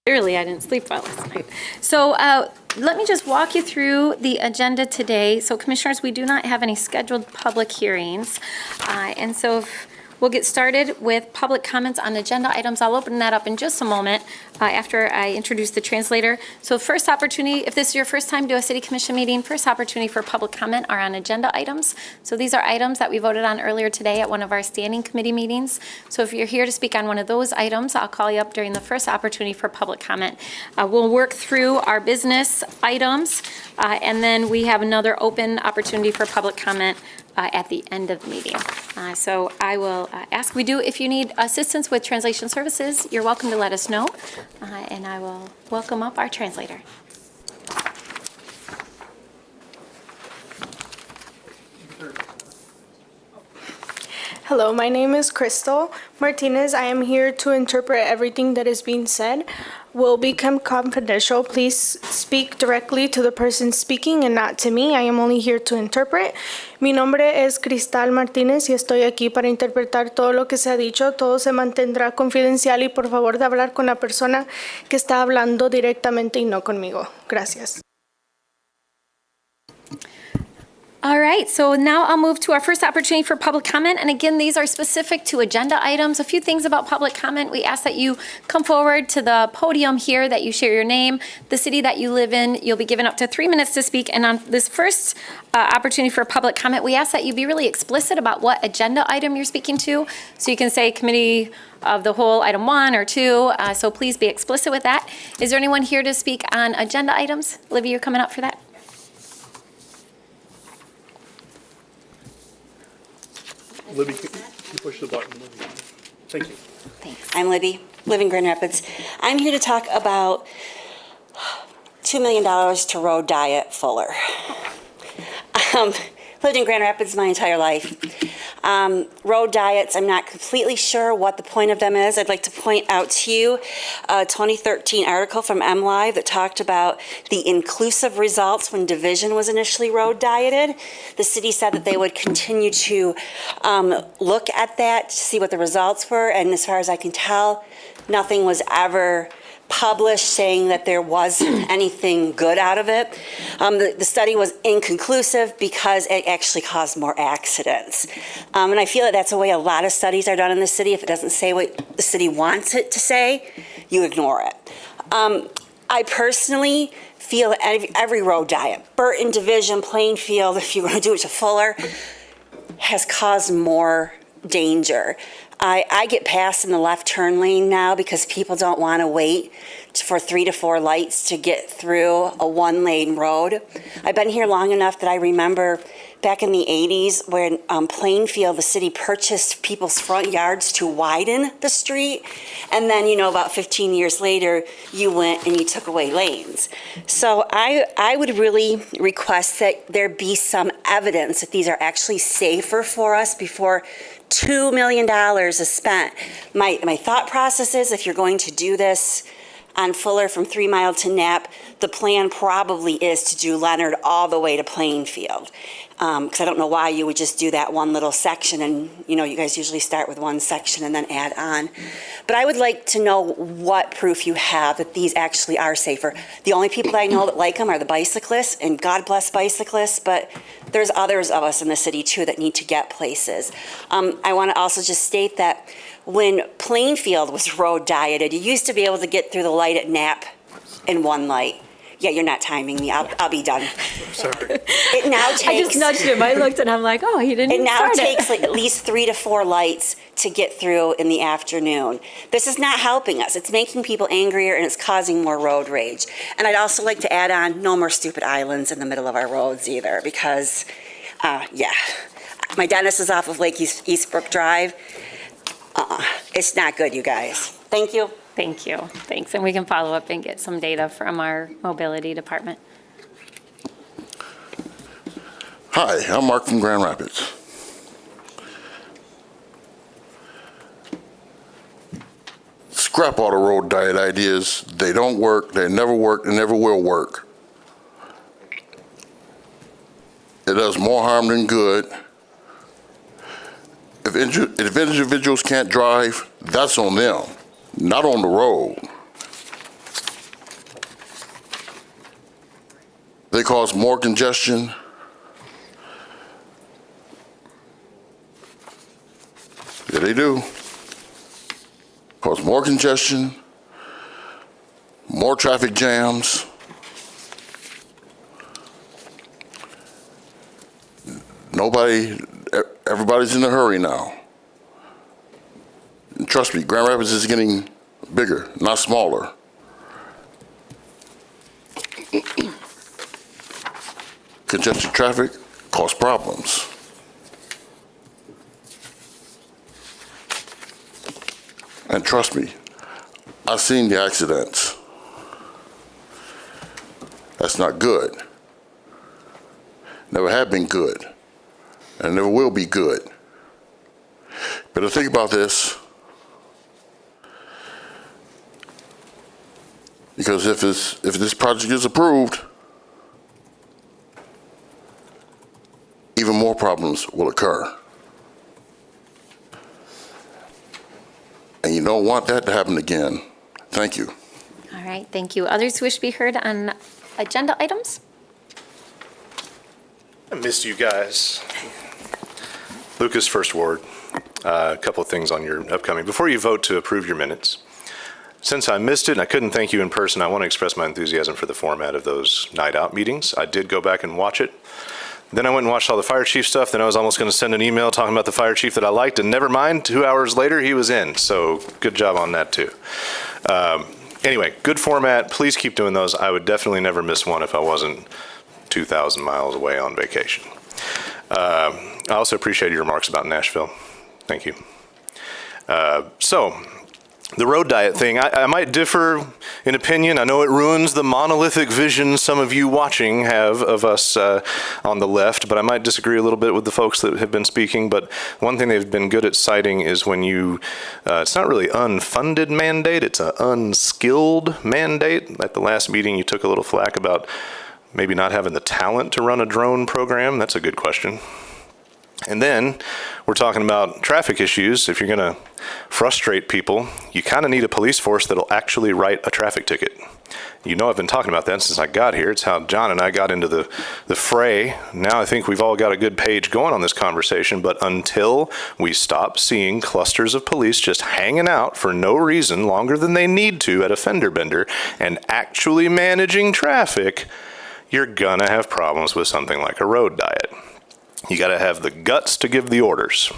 Clearly, I didn't sleep well last night. So let me just walk you through the agenda today. So Commissioners, we do not have any scheduled public hearings. And so if we'll get started with public comments on agenda items. I'll open that up in just a moment after I introduce the translator. So first opportunity, if this is your first time to a City Commission meeting, first opportunity for public comment are on agenda items. So these are items that we voted on earlier today at one of our standing committee meetings. So if you're here to speak on one of those items, I'll call you up during the first opportunity for public comment. We'll work through our business items and then we have another open opportunity for public comment at the end of the meeting. So I will ask, if you need assistance with translation services, you're welcome to let us know, and I will welcome up our translator. Hello, my name is Crystal Martinez. I am here to interpret everything that is being said. Will become confidential. Please speak directly to the person speaking and not to me. I am only here to interpret. Mi nombre es Cristal Martínez y estoy aquí para interpretar todo lo que se ha dicho. Todo se mantendrá confidencial y por favor de hablar con la persona que está hablando directamente y no conmigo. Gracias. All right, so now I'll move to our first opportunity for public comment. And again, these are specific to agenda items. A few things about public comment. We ask that you come forward to the podium here, that you share your name, the city that you live in. You'll be given up to 3 minutes to speak. And on this first opportunity for public comment, we ask that you be really explicit about what agenda item you're speaking to. So you can say committee of the whole item 1 or 2. So please be explicit with that. Is there anyone here to speak on agenda items? Olivia, you're coming up for that. Libby, can you push the button? Thank you. Thanks. I'm Libby, live in Grand Rapids. I'm here to talk about $2 million to Road Diet Fuller. Lived in Grand Rapids my entire life. Road diets, I'm not completely sure what the point of them is. I'd like to point out to you a 2013 article from MLive that talked about the inclusive results when Division was initially road dieted. The city said that they would continue to look at that to see what the results were, and as far as I can tell, nothing was ever published saying that there was anything good out of it. The study was inconclusive because it actually caused more accidents. And I feel that that's the way a lot of studies are done in the city. If it doesn't say what the city wants it to say, you ignore it. I personally feel that every road diet, Burton, Division, Plainfield, if you're going to do it to Fuller, has caused more danger. I get past in the left turn lane now because people don't want to wait for 3 to 4 lights to get through a 1-lane road. I've been here long enough that I remember back in the 80s when Plainfield, the city purchased people's front yards to widen the street. And then, about 15 years later, you went and you took away lanes. So I would really request that there be some evidence that these are actually safer for us before $2 million is spent. My thought process is if you're going to do this on Fuller from 3 Mile to Knapp, the plan probably is to do Leonard all the way to Plainfield. Because I don't know why you would just do that one little section and, you guys usually start with one section and then add on. But I would like to know what proof you have that these actually are safer. The only people that I know that like them are the bicyclists, and God bless bicyclists, but there's others of us in the city too that need to get places. I want to also just state that when Plainfield was road dieted, you used to be able to get through the light at Knapp in 1 light. Yeah, you're not timing me. I'll be done. Sorry. It now takes. I just nudged him. I looked and I'm like, oh, he didn't It now start takes like at least 3 to 4 lights to get through in the afternoon. This is not helping us. It's making people angrier and it's causing more road rage. And I'd also like to add on, no more stupid islands in the middle of our roads either, because, my dentist is off of Lake Eastbrook Drive. It's not good, you guys. Thank you. Thank you. Thanks. And we can follow up and get some data from our mobility department. Hi, I'm Mark from Grand Rapids. Scrap all the road diet ideas. They don't work. They never work. They never will work. It does more harm than good. If individuals can't drive, that's on them, not on the road. They cause more congestion. Yeah, they do. Cause more congestion, more traffic jams. Everybody's in a hurry now. And trust me, Grand Rapids is getting bigger, not smaller. Congested traffic cause problems. And trust me, I've seen the accidents. That's not good. Never have been good, and never will be good. Better think about this, because if this project is approved, even more problems will occur. And you don't want that to happen again. Thank you. All right, thank you. Others wish to be heard on agenda items? I missed you guys. Lucas, First Ward. A couple of things on your upcoming. Before you vote to approve your minutes, since I missed it and I couldn't thank you in person, I want to express my enthusiasm for the format of those night out meetings. I did go back and watch it. Then I went and watched all the fire chief stuff. Then I was almost going to send an email talking about the fire chief that I liked, and never mind, 2 hours later, he was in. So good job on that, too. Anyway, good format. Please keep doing those. I would definitely never miss one if I wasn't 2,000 miles away on vacation. I also appreciate your remarks about Nashville. Thank you. So, the road diet thing, I might differ in opinion. I know it ruins the monolithic vision some of you watching have of us on the left, but I might disagree a little bit with the folks that have been speaking. But one thing they've been good at citing is when you, it's not really unfunded mandate, it's an unskilled mandate. At the last meeting, you took a little flack about maybe not having the talent to run a drone program. That's a good question. And then we're talking about traffic issues. If you're going to frustrate people, you kind of need a police force that'll actually write a traffic ticket. You know, I've been talking about that since I got here. It's how John and I got into the fray. Now I think we've all got a good page going on this conversation, but until we stop seeing clusters of police just hanging out for no reason longer than they need to at a fender bender and actually managing traffic, you're gonna have problems with something like a road diet. You got to have the guts to give the orders.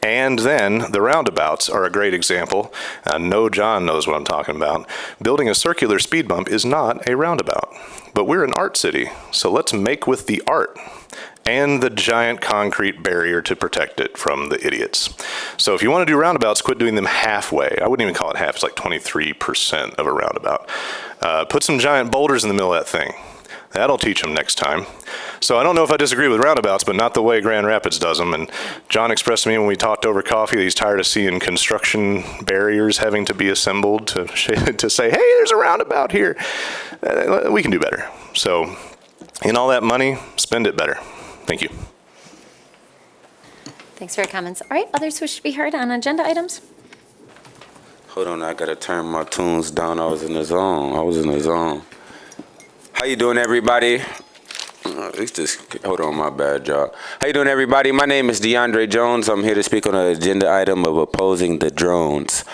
And then the roundabouts are a great example. I know John knows what I'm talking about. Building a circular speed bump is not a roundabout, but we're an art city, so let's make with the art and the giant concrete barrier to protect it from the idiots. So if you want to do roundabouts, quit doing them halfway. I wouldn't even call it half, it's like 23% of a roundabout. Put some giant boulders in the middle of that thing. That'll teach them next time. So I don't know if I disagree with roundabouts, but not the way Grand Rapids does them. And John expressed to me when we talked over coffee that he's tired of seeing construction barriers having to be assembled to say, hey, there's a roundabout here. We can do better. So in all that money, spend it better. Thank you. Thanks for your comments. All right, others wish to be heard on agenda items? Hold on, I gotta turn my tunes down. I was in the zone. How you doing, everybody? Hold on, my bad, y'all. How you doing, everybody? My name is DeAndre Jones. I'm here to speak on an agenda item of opposing the drones.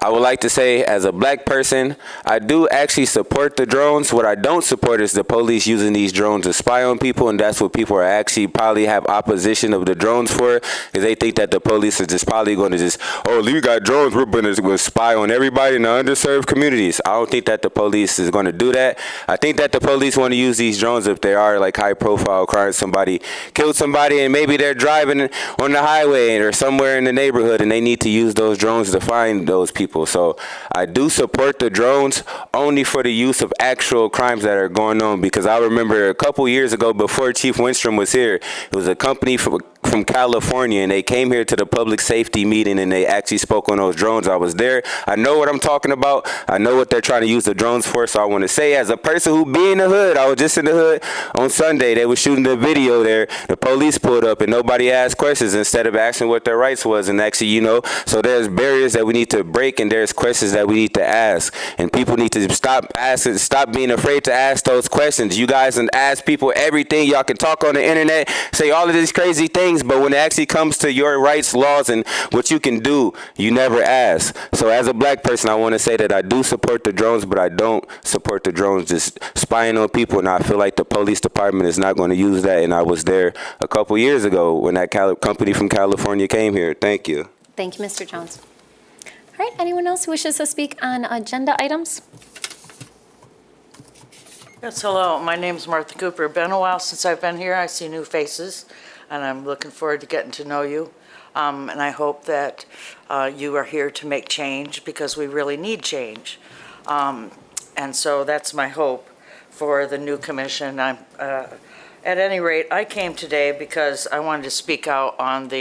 I would like to say, as a black person, I do actually support the drones. What I don't support is the police using these drones to spy on people, and that's what people are actually probably have opposition of the drones for, because they think that the police are just probably going to just, oh, we got drones, we're going to spy on everybody in the underserved communities. I don't think that the police is going to do that. I think that the police want to use these drones if they are like high-profile crimes, somebody killed somebody, and maybe they're driving on the highway or somewhere in the neighborhood, and they need to use those drones to find those people. So I do support the drones only for the use of actual crimes that are going on, because I remember a couple years ago before Chief Winstrom was here, it was a company from California, and they came here to the public safety meeting, and they actually spoke on those drones. I was there. I know what I'm talking about. I know what they're trying to use the drones for. So I want to say, as a person who be in the hood, I was just in the hood on Sunday. They were shooting the video there. The police pulled up, and nobody asked questions instead of asking what their rights was. And actually, so there's barriers that we need to break, and there's questions that we need to ask. And people need to stop being afraid to ask those questions. You guys can ask people everything. Y'all can talk on the internet, say all of these crazy things, but when it actually comes to your rights, laws, and what you can do, you never ask. So as a black person, I want to say that I do support the drones, but I don't support the drones just spying on people, and I feel like the police department is not going to use that. And I was there a couple years ago when that company from California came here. Thank you. Thank you, Mr. Jones. All right, anyone else who wishes to speak on agenda items? Yes, hello. My name's Martha Cooper. Been a while since I've been here. I see new faces, and I'm looking forward to getting to know you. And I hope that you are here to make change, because we really need change. And so that's my hope for the new commission. At any rate, I came today because I wanted to speak out on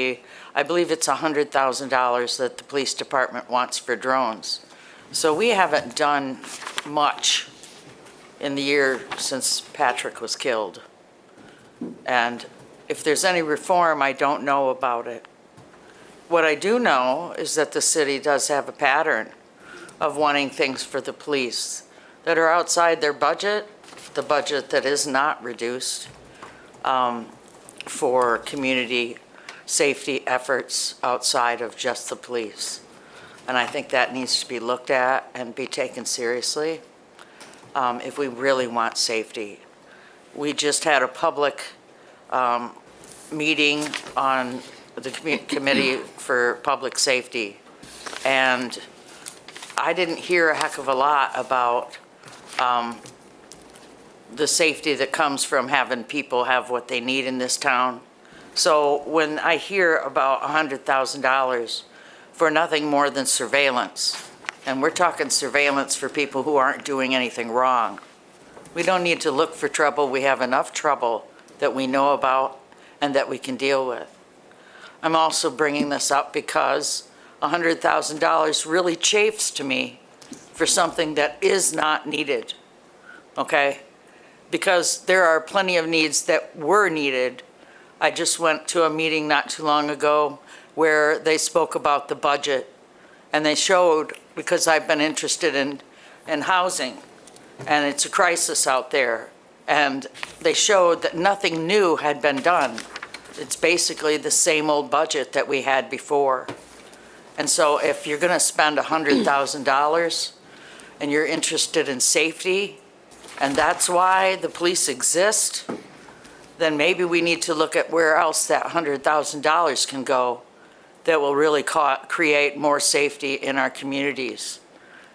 I believe it's $100,000 that the police department wants for drones. So we haven't done much in the year since Patrick was killed. And if there's any reform, I don't know about it. What I do know is that the city does have a pattern of wanting things for the police that are outside their budget, the budget that is not reduced, for community safety efforts outside of just the police. And I think that needs to be looked at and be taken seriously. If we really want safety. We just had a public meeting on the Committee for Public Safety, and I didn't hear a heck of a lot about the safety that comes from having people have what they need in this town. So when I hear about $100,000 for nothing more than surveillance, and we're talking surveillance for people who aren't doing anything wrong. We don't need to look for trouble. We have enough trouble that we know about and that we can deal with. I'm also bringing this up because $100,000 really chafes to me for something that is not needed, okay? Because there are plenty of needs that were needed. I just went to a meeting not too long ago where they spoke about the budget, and they showed, because I've been interested in housing, and it's a crisis out there, and they showed that nothing new had been done. It's basically the same old budget that we had before. And so if you're gonna spend $100,000 and you're interested in safety, and that's why the police exist, then maybe we need to look at where else that $100,000 can go that will really create more safety in our communities.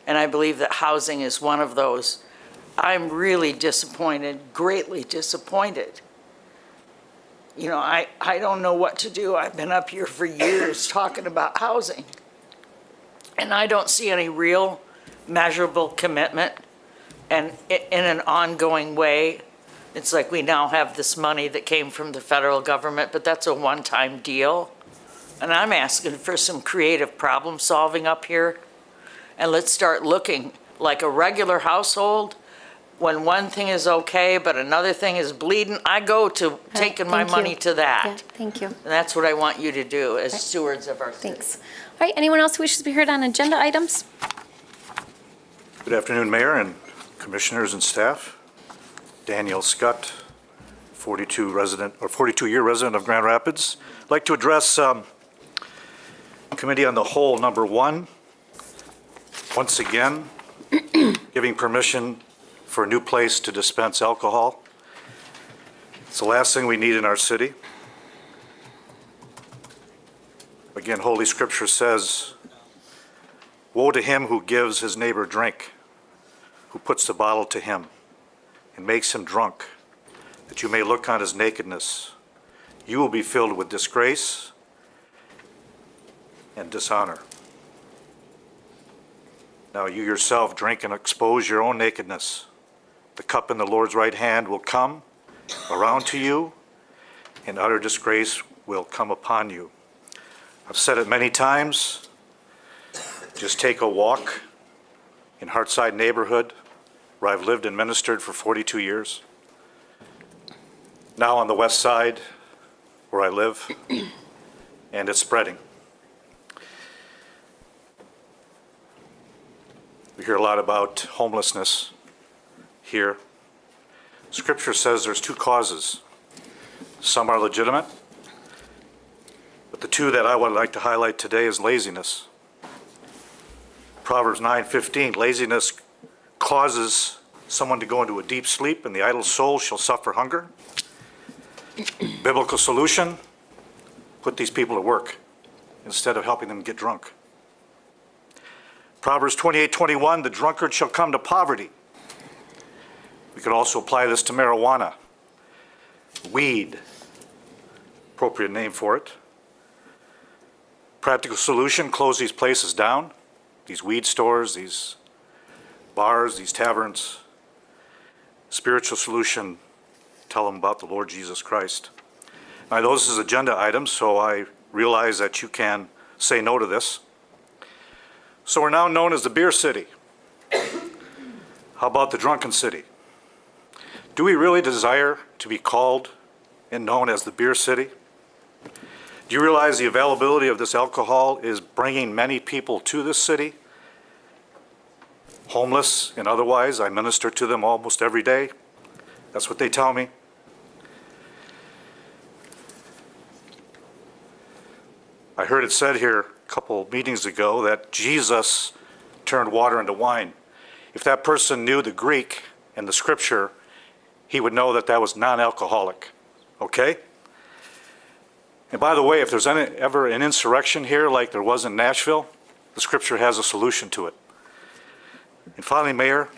And I believe that housing is one of those. I'm really disappointed, greatly disappointed. You know, I don't know what to do. I've been up here for years talking about housing, and I don't see any real measurable commitment and in an ongoing way. It's like we now have this money that came from the federal government, but that's a one-time deal. And I'm asking for some creative problem solving up here. And let's start looking like a regular household. When one thing is okay, but another thing is bleeding, I go to taking my thank you. money to that. Yeah, thank you. And that's what I want you to do as stewards of our city. Thanks. All right, anyone else who wishes to be heard on agenda items? Good afternoon, Mayor and Commissioners and staff. Daniel Scott, 42-year resident of Grand Rapids. I'd like to address Committee on the Whole, number 1. Once again, giving permission for a new place to dispense alcohol. It's the last thing we need in our city. Again, Holy Scripture says, "Woe to him who gives his neighbor drink, who puts the bottle to him and makes him drunk, that you may look on his nakedness. You will be filled with disgrace and dishonor. Now you yourself drink and expose your own nakedness. The cup in the Lord's right hand will come around to you, and utter disgrace will come upon you. I've said it many times. Just take a walk in Hartside neighborhood, where I've lived and ministered for 42 years. Now on the west side, where I live, and it's spreading. We hear a lot about homelessness here. Scripture says there's two causes. Some are legitimate, but the two that I would like to highlight today is laziness. Proverbs 9:15, laziness causes someone to go into a deep sleep, and the idle soul shall suffer hunger. Biblical solution, put these people to work instead of helping them get drunk. Proverbs 28:21, the drunkard shall come to poverty. We could also apply this to marijuana. Weed, appropriate name for it. Practical solution, close these places down, these weed stores, these bars, these taverns. Spiritual solution, tell them about the Lord Jesus Christ. Now, those is agenda items, so I realize that you can say no to this. So we're now known as the beer city. How about the drunken city? Do we really desire to be called and known as the beer city? Do you realize the availability of this alcohol is bringing many people to this city? Homeless and otherwise, I minister to them almost every day. That's what they tell me. I heard it said here a couple meetings ago that Jesus turned water into wine. If that person knew the Greek and the scripture, he would know that that was non-alcoholic, okay? And by the way, if there's ever an insurrection here like there was in Nashville, the scripture has a solution to it. And finally, Mayor.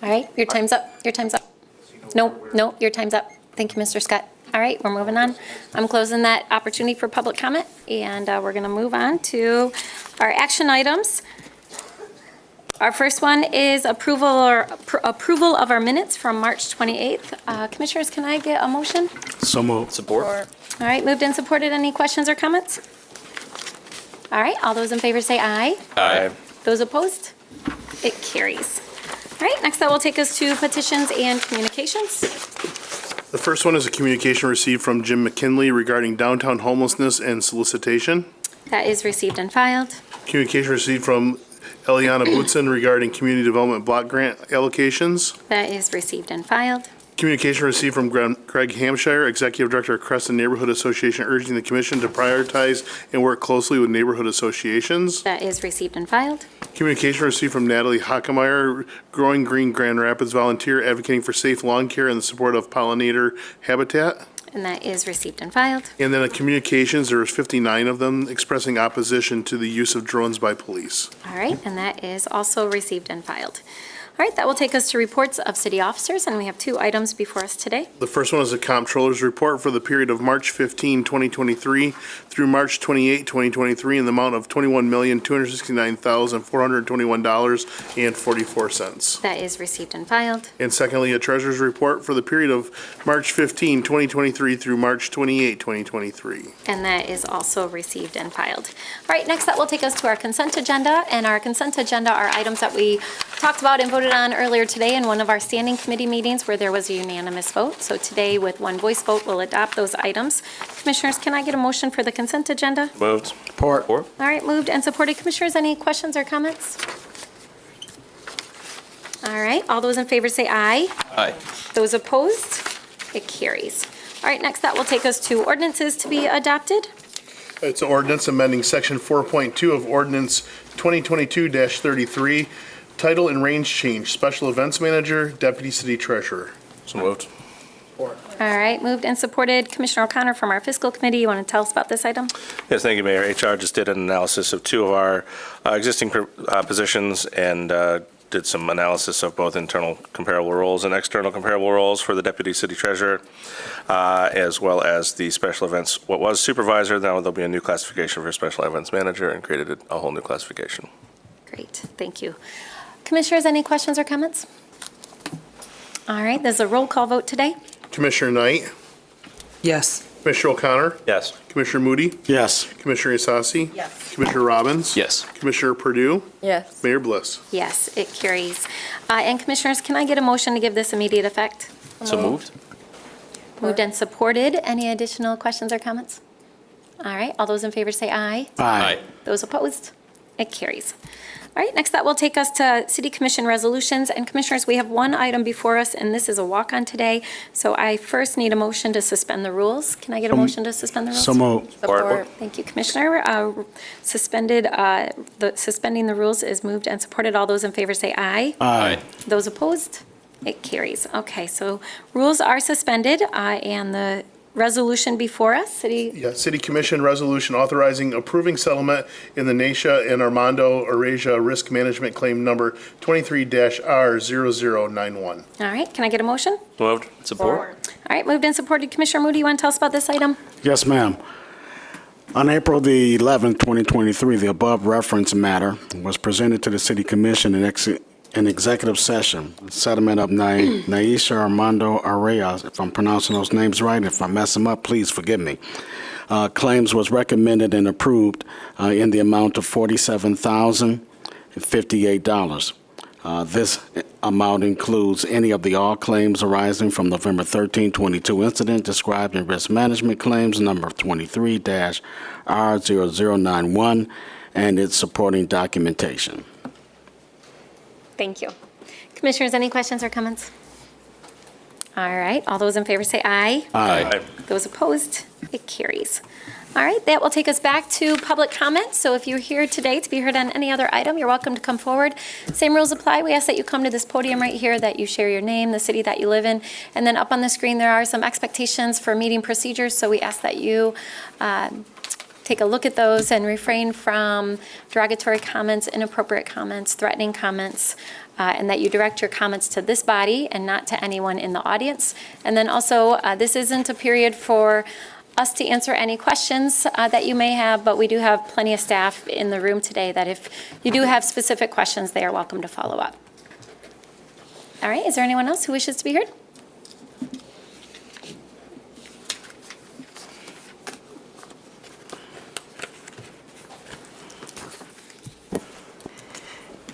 All right, your time's up. Your time's up. No, your time's up. Thank you, Mr. Scott. All right, we're moving on. I'm closing that opportunity for public comment, and we're going to move on to our action items. Our first one is approval of our minutes from March 28th. Commissioners, can I get a motion? So moved. Support. All right, moved and supported. Any questions or comments? All right, all those in favor say aye. Aye. Those opposed? It carries. All right, next that will take us to petitions and communications. The first one is a communication received from Jim McKinley regarding downtown homelessness and solicitation. That is received and filed. Communication received from Eliana Bootson regarding community development block grant allocations. That is received and filed. Communication received from Greg Hampshire, Executive Director of Crescent Neighborhood Association, urging the commission to prioritize and work closely with neighborhood associations. That is received and filed. Communication received from Natalie Hockemeyer, Growing Green Grand Rapids volunteer advocating for safe lawn care and the support of pollinator habitat. And that is received and filed. And then communications, there was 59 of them expressing opposition to the use of drones by police. All right, and that is also received and filed. All right, that will take us to reports of city officers, and we have two items before us today. The first one is the comptroller's report for the period of March 15, 2023 through March 28, 2023 in the amount of $21,269,421.44. That is received and filed. And secondly, a treasurer's report for the period of March 15, 2023 through March 28, 2023. And that is also received and filed. All right, next that will take us to our consent agenda, and our consent agenda are items that we talked about and voted on earlier today in one of our standing committee meetings where there was a unanimous vote. So today, with one voice vote, we'll adopt those items. Commissioners, can I get a motion for the consent agenda? Moved. Support. All right, moved and supported. Commissioners, any questions or comments? All right, all those in favor say aye. Aye. Those opposed? It carries. All right, next that will take us to ordinances to be adopted. It's an ordinance amending Section 4.2 of Ordinance 2022-33, title and range change, Special Events Manager, Deputy City Treasurer. So moved. All right, moved and supported. Commissioner O'Connor from our fiscal committee, you want to tell us about this item? Yes, thank you, Mayor. HR just did an analysis of two of our existing positions and did some analysis of both internal comparable roles and external comparable roles for the Deputy City Treasurer, as well as the Special Events, what was Supervisor. Now there'll be a new classification for Special Events Manager, and created a whole new classification. Great, thank you. Commissioners, any questions or comments? All right, there's a roll call vote today. Commissioner Knight, Yes. Commissioner O'Connor, Yes. Commissioner Moody, Yes. Commissioner Isasi. Yes. Commissioner Robbins. Yes. Commissioner Purdue, Yes. Mayor Bliss. Yes, it carries. And Commissioners, can I get a motion to give this immediate effect? So moved? Moved and supported. Any additional questions or comments? All right, all those in favor say aye. Aye. Those opposed? It carries. All right, next that will take us to City Commission resolutions. And Commissioners, we have one item before us, and this is a walk-on today. So I first need a motion to suspend the rules. Can I get a motion to suspend the rules? So moved. Support. Thank you, Commissioner. Suspending the rules is moved and supported. All those in favor say aye. Aye. Those opposed? It carries. Okay, so rules are suspended, and the resolution before us, City Commission resolution authorizing approving settlement in the Nasha and Armando Arasia Risk Management Claim Number 23-R0091. all right, can I get a motion? Moved. Support? All right, moved and supported. Commissioner Moody, you want to tell us about this item? Yes, ma'am. On April the 11th, 2023, the above reference matter was presented to the City Commission in executive session. Settlement of Naisha Armando Araya, if I'm pronouncing those names right. If I mess them up, please forgive me. Claims was recommended and approved in the amount of $47,058. This amount includes any of the all claims arising from November 13, 22 incident described in risk management claims number 23-R0091 and its supporting documentation. Thank you. Commissioners, any questions or comments? All right, all those in favor say aye. Aye. Those opposed, it carries. All right, that will take us back to public comment. So if you're here today to be heard on any other item, you're welcome to come forward. Same rules apply. We ask that you come to this podium right here, that you share your name, the city that you live in, and then up on the screen there are some expectations for meeting procedures. So we ask that you take a look at those and refrain from derogatory comments, inappropriate comments, threatening comments, and that you direct your comments to this body and not to anyone in the audience. And then also, this isn't a period for us to answer any questions that you may have, but we do have plenty of staff in the room today that if you do have specific questions, they are welcome to follow up. All right, is there anyone else who wishes to be heard?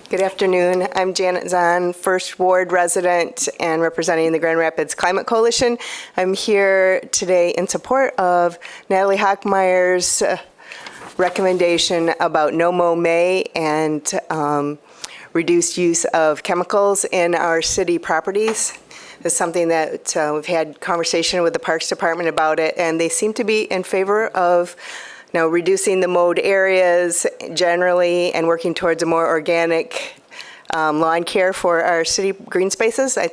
Good afternoon. I'm Janet Zahn, First Ward resident and representing the Grand Rapids Climate Coalition. I'm here today in support of Natalie Hockmeyer's recommendation about no mow May and reduced use of chemicals in our city properties. It's something that we've had conversation with the Parks Department about it, and they seem to be in favor of now reducing the mowed areas generally and working towards a more organic lawn care for our city green spaces. I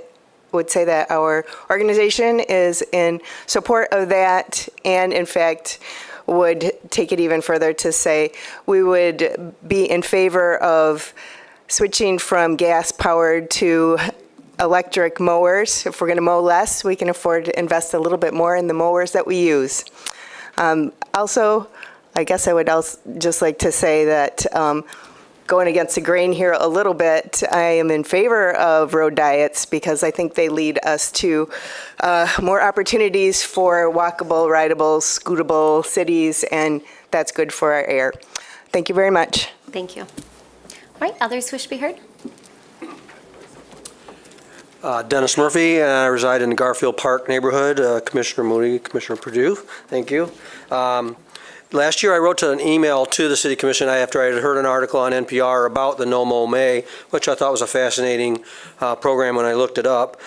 would say that our organization is in support of that, and in fact would take it even further to say we would be in favor of switching from gas-powered to electric mowers. If we're going to mow less, we can afford to invest a little bit more in the mowers that we use. Also, I guess I would also just like to say that going against the grain here a little bit, I am in favor of road diets because I think they lead us to more opportunities for walkable, rideable, scootable cities, and that's good for our air. Thank you very much. Thank you. All right, others wish to be heard? Dennis Murphy, and I reside in the Garfield Park neighborhood. Commissioner Moody, Commissioner Purdue, thank you. Last year, I wrote an email to the City Commission after I had heard an article on NPR about the No Mow May, which I thought was a fascinating program when I looked it up.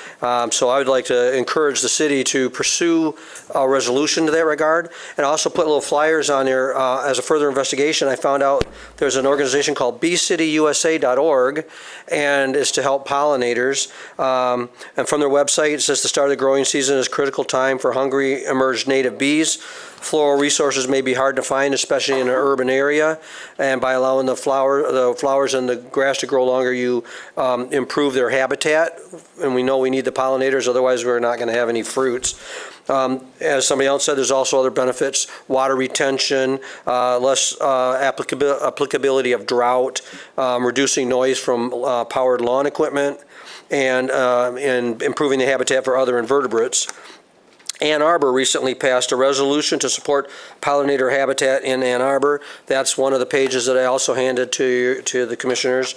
So I would like to encourage the city to pursue a resolution to that regard, and also put little flyers on there as a further investigation. I found out there's an organization called BeeCityUSA.org, and it's to help pollinators. And from their website, it says the start of the growing season is a critical time for hungry emerged native bees. Floral resources may be hard to find, especially in an urban area, and by allowing the flowers and the grass to grow longer, you improve their habitat, and we know we need the pollinators, otherwise we're not going to have any fruits. As somebody else said, there's also other benefits: water retention, less applicability of drought, reducing noise from powered lawn equipment, and improving the habitat for other invertebrates. Ann Arbor recently passed a resolution to support pollinator habitat in Ann Arbor. That's one of the pages that I also handed to the commissioners.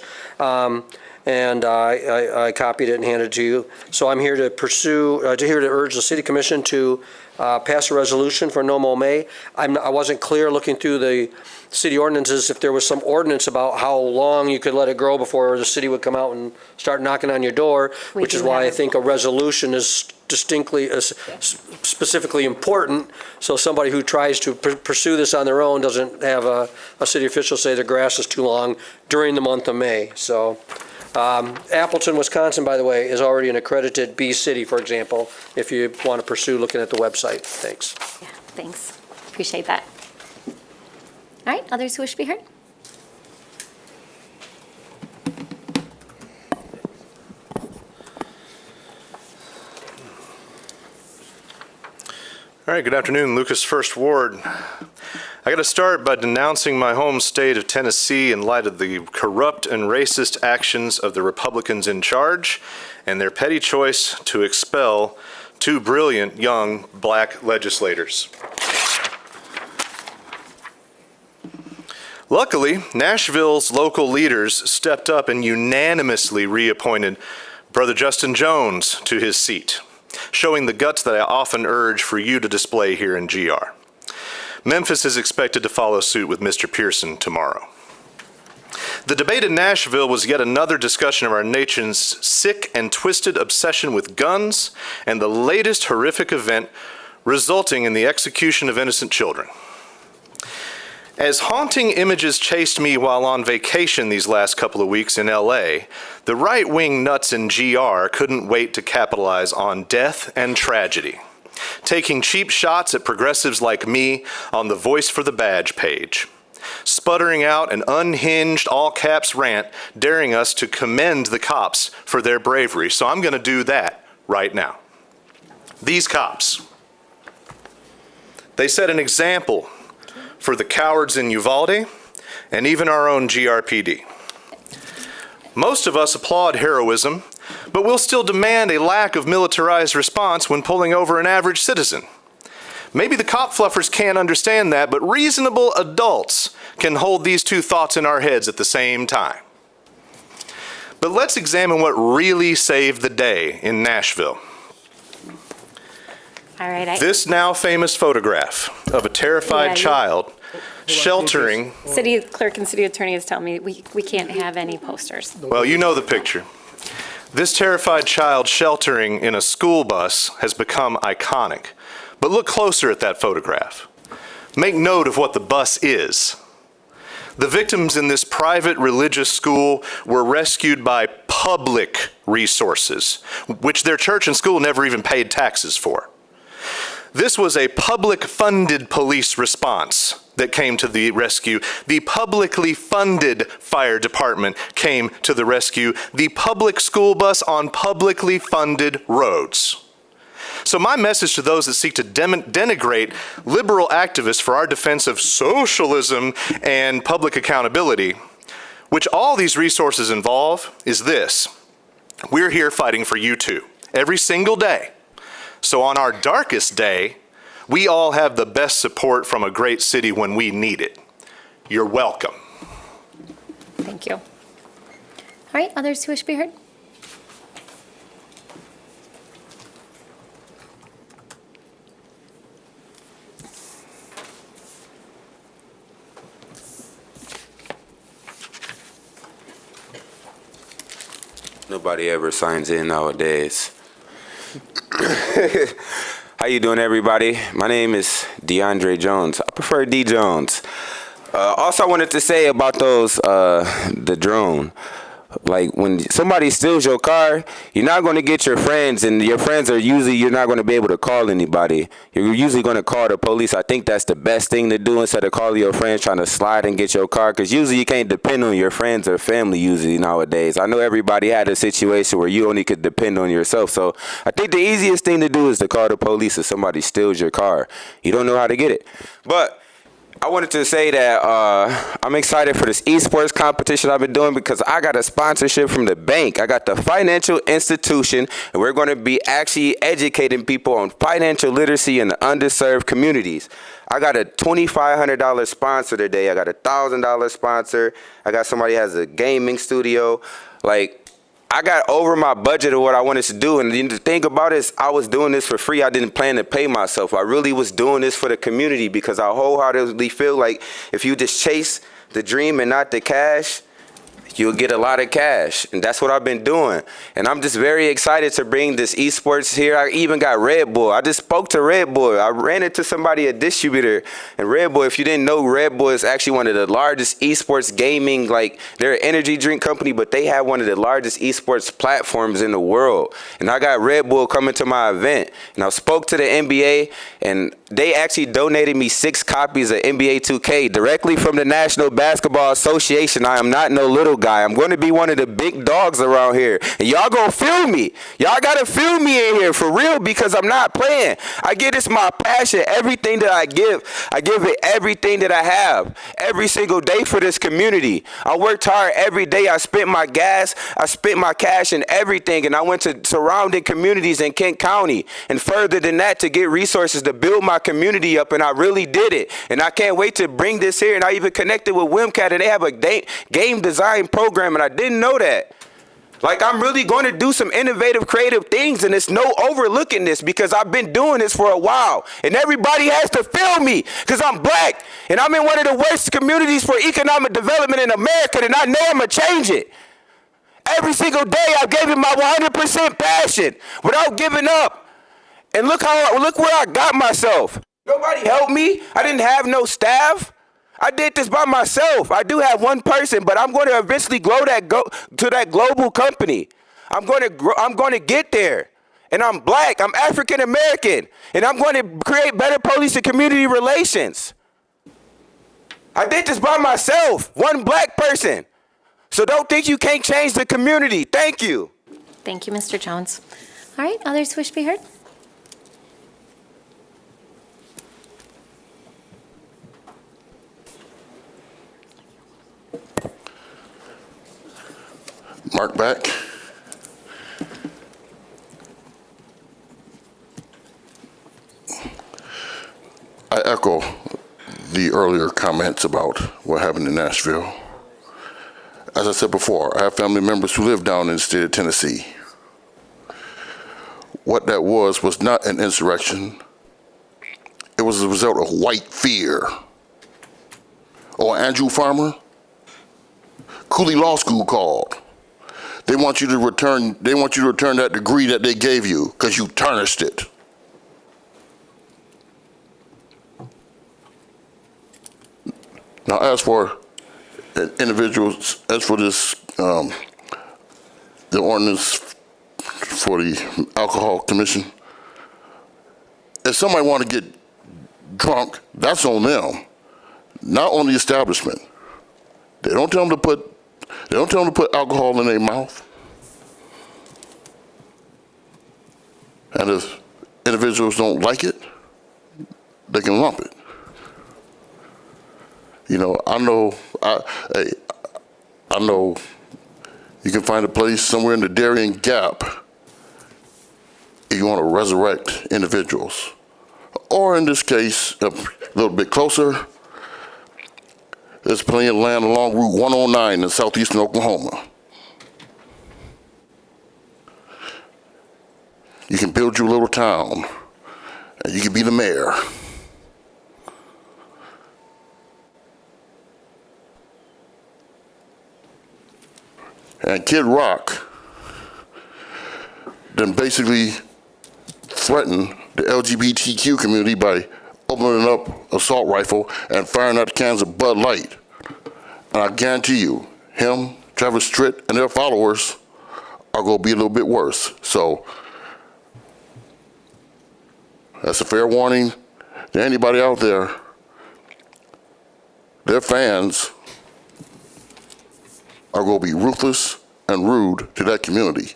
And I copied it and handed it to you. So I'm here to urge the City Commission to pass a resolution for no mow May. I wasn't clear looking through the city ordinances if there was some ordinance about how long you could let it grow before the city would come out and start knocking on your door, which is why I think a resolution is specifically important, so somebody who tries to pursue this on their own doesn't have a city official say the grass is too long during the month of May. So Appleton, Wisconsin, by the way, is already an accredited bee city, for example, if you want to pursue looking at the website. Thanks. Yeah, thanks. Appreciate that. All right, others who wish to be heard? All right, good afternoon, Lucas First Ward. I got to start by denouncing my home state of Tennessee in light of the corrupt and racist actions of the Republicans in charge and their petty choice to expel two brilliant young black legislators. Luckily, Nashville's local leaders stepped up and unanimously reappointed Brother Justin Jones to his seat, showing the guts that I often urge for you to display here in GR. Memphis is expected to follow suit with Mr. Pearson tomorrow. The debate in Nashville was yet another discussion of our nation's sick and twisted obsession with guns and the latest horrific event resulting in the execution of innocent children. As haunting images chased me while on vacation these last couple of weeks in LA, the right-wing nuts in GR couldn't wait to capitalize on death and tragedy, taking cheap shots at progressives like me on the Voice for the Badge page, sputtering out an unhinged all-caps rant daring us to commend the cops for their bravery. So I'm going to do that right now. These cops, they set an example for the cowards in Uvalde and even our own GRPD. Most of us applaud heroism, but we'll still demand a lack of militarized response when pulling over an average citizen. Maybe the cop fluffers can't understand that, but reasonable adults can hold these two thoughts in our heads at the same time. But let's examine what really saved the day in Nashville. All right. This now famous photograph of a terrified child sheltering. City clerk and city attorney is telling me we can't have any posters. Well, you know the picture. This terrified child sheltering in a school bus has become iconic. But look closer at that photograph. Make note of what the bus is. The victims in this private religious school were rescued by public resources, which their church and school never even paid taxes for. This was a public-funded police response that came to the rescue. The publicly funded fire department came to the rescue. The public school bus on publicly funded roads. So my message to those that seek to denigrate liberal activists for our defense of socialism and public accountability, which all these resources involve, is this. We're here fighting for you too, every single day. So on our darkest day, we all have the best support from a great city when we need it. You're welcome. Thank you. All right, others who wish to be heard? Nobody ever signs in nowadays. How you doing, everybody? My name is DeAndre Jones. I prefer D. Jones. Also, I wanted to say about those, the drone. Like, when somebody steals your car, you're not going to get your friends, and your friends are usually, you're not going to be able to call anybody. You're usually going to call the police. I think that's the best thing to do instead of calling your friends trying to slide and get your car, because usually you can't depend on your friends or family usually nowadays. I know everybody had a situation where you only could depend on yourself, so I think the easiest thing to do is to call the police if somebody steals your car. You don't know how to get it. But I wanted to say that I'm excited for this esports competition I've been doing because I got a sponsorship from the bank. I got the financial institution, and we're going to be actually educating people on financial literacy in the underserved communities. I got a $2,500 sponsor today. I got a $1,000 sponsor. I got somebody who has a gaming studio. Like, I got over my budget of what I wanted to do, and the thing about it is I was doing this for free. I didn't plan to pay myself. I really was doing this for the community because I wholeheartedly feel like if you just chase the dream and not the cash, you'll get a lot of cash, and that's what I've been doing. And I'm just very excited to bring this esports here. I even got Red Bull. I just spoke to Red Bull. I ran into somebody, a distributor, and Red Bull, if you didn't know, Red Bull is actually one of the largest esports gaming, like they're an energy drink company, but they have one of the largest esports platforms in the world. And I got Red Bull coming to my event, and I spoke to the NBA, and they actually donated me 6 copies of NBA 2K directly from the National Basketball Association. I am not no little guy. I'm going to be one of the big dogs around here. And y'all gonna feel me. Y'all gotta feel me in here for real because I'm not playing. I give this my passion. Everything that I give it everything that I have. Every single day for this community. I worked hard every day. I spent my gas. I spent my cash and everything. And I went to surrounding communities in Kent County. And further than that to get resources to build my community up. And I really did it. And I can't wait to bring this here. And I even connected with WIMCAT and they have a game design program, and I didn't know that. Like, I'm really going to do some innovative, creative things, and it's no overlooking this because I've been doing this for a while, and everybody has to feel me because I'm black, and I'm in one of the worst communities for economic development in America, and I know I'm going to change it. Every single day, I've given my 100% passion without giving up, and look where I got myself. Nobody helped me. I didn't have no staff. I did this by myself. I do have one person, but I'm going to eventually grow to that global company. I'm going to get there. And I'm black. I'm African American. And I'm going to create better police and community relations. I did this by myself. One black person. So don't think you can't change the community. Thank you. Thank you, Mr. Jones. All right, others wish to be heard? Mark back. I echo the earlier comments about what happened in Nashville. As I said before, I have family members who live down in the state of Tennessee. What that was not an insurrection. It was a result of white fear. Or Andrew Farmer, Cooley Law School called. They want you to return that degree that they gave you because you tarnished it. Now, as for individuals, as for this, the ordinance for the Alcohol Commission, if somebody want to get drunk, that's on them, not on the establishment. They don't tell them to put alcohol in their mouth. And if individuals don't like it, they can lump it. You know, I know you can find a place somewhere in the Darien Gap if you want to resurrect individuals. Or in this case, a little bit closer, there's plenty of land along Route 109 in southeastern Oklahoma. You can build your little town, and you can be the mayor. And Kid Rock then basically threatened the LGBTQ community by opening up assault rifle and firing out cans of Bud Light. And I guarantee you, him, Travis Tritt, and their followers are going to be a little bit worse. So that's a fair warning to anybody out there. Their fans are going to be ruthless and rude to that community.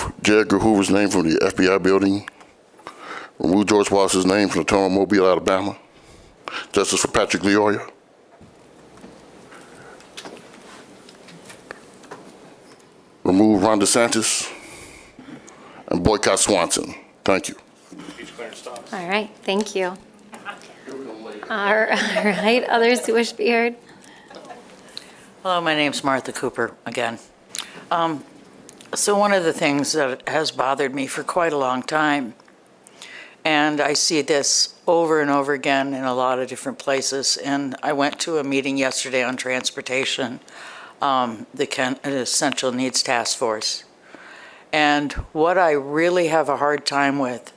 remove J. Edgar Hoover's name from the FBI building. Remove George Wallace's name from the town of Mobile, Alabama. Justice for Patrick Leoya. Remove Ron DeSantis and boycott Swanson. Thank you. All right, thank you. All right, others who wish to be heard? Hello, my name's Martha Cooper again. So one of the things that has bothered me for quite a long time, and I see this over and over again in a lot of different places, and I went to a meeting yesterday on transportation, the Essential Needs Task Force. And what I really have a hard time with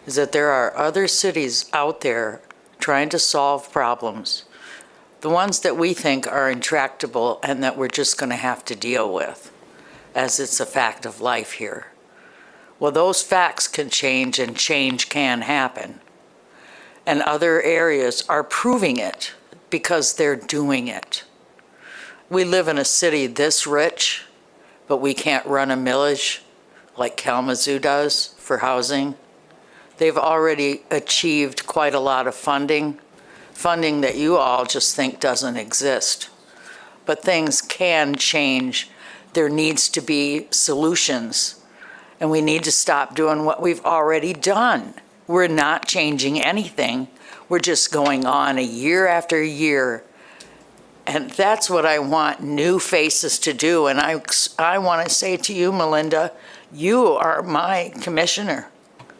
is that there are other cities out there trying to solve problems, the ones that we think are intractable and that we're just going to have to deal with, as it's a fact of life here. Well, those facts can change and change can happen. And other areas are proving it because they're doing it. We live in a city this rich, but we can't run a millage like Kalamazoo does for housing. They've already achieved quite a lot of funding that you all just think doesn't exist. But things can change. There needs to be solutions, and we need to stop doing what we've already done. We're not changing anything. We're just going on a year after year. And that's what I want new faces to do. And I want to say to you, Melinda, you are my commissioner.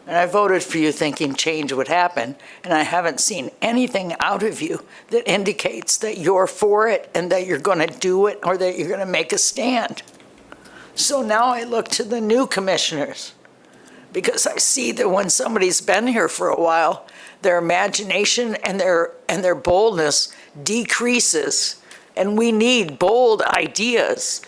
And I voted for you thinking change would happen, and I haven't seen anything out of you that indicates that you're for it and that you're going to do it or that you're going to make a stand. So now I look to the new commissioners, because I see that when somebody's been here for a while, their imagination and their boldness decreases, and we need bold ideas.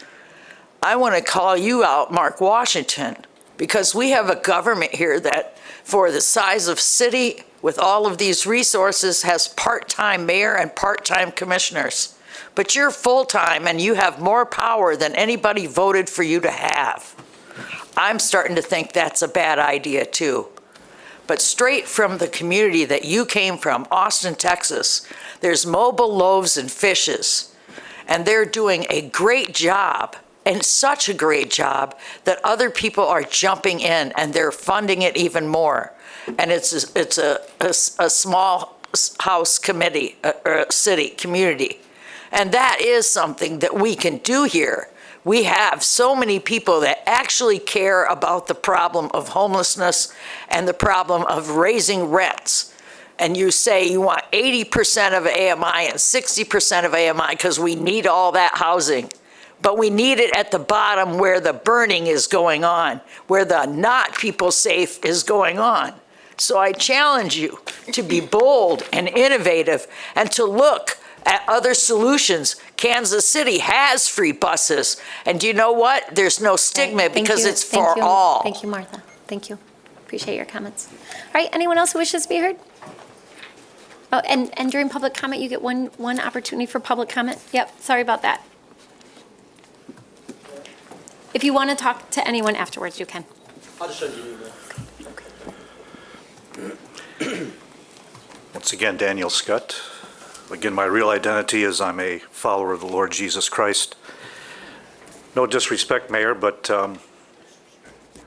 I want to call you out, Mark Washington, because we have a government here that, for the size of city, with all of these resources, has part-time mayor and part-time commissioners. But you're full-time and you have more power than anybody voted for you to have. I'm starting to think that's a bad idea too. But straight from the community that you came from, Austin, Texas, there's Mobile Loaves and Fishes, and they're doing a great job. And such a great job that other people are jumping in and they're funding it even more. And it's a small house committee, or city, community. And that is something that we can do here. We have so many people that actually care about the problem of homelessness and the problem of raising rents. And you say you want 80% of AMI and 60% of AMI because we need all that housing. But we need it at the bottom where the burning is going on, where the not people safe is going on. So I challenge you to be bold and innovative and to look at other solutions. Kansas City has free buses. And do you know what? There's no stigma because it's for all. Thank you, Martha. Thank you. Appreciate your comments. All right, anyone else who wishes to be heard? Oh, and during public comment, you get one opportunity for public comment. Yep, sorry about that. If you want to talk to anyone afterwards, you can. I'll just send you an email. Once again, Daniel Scott. Again, my real identity is I'm a follower of the Lord Jesus Christ. No disrespect, Mayor, but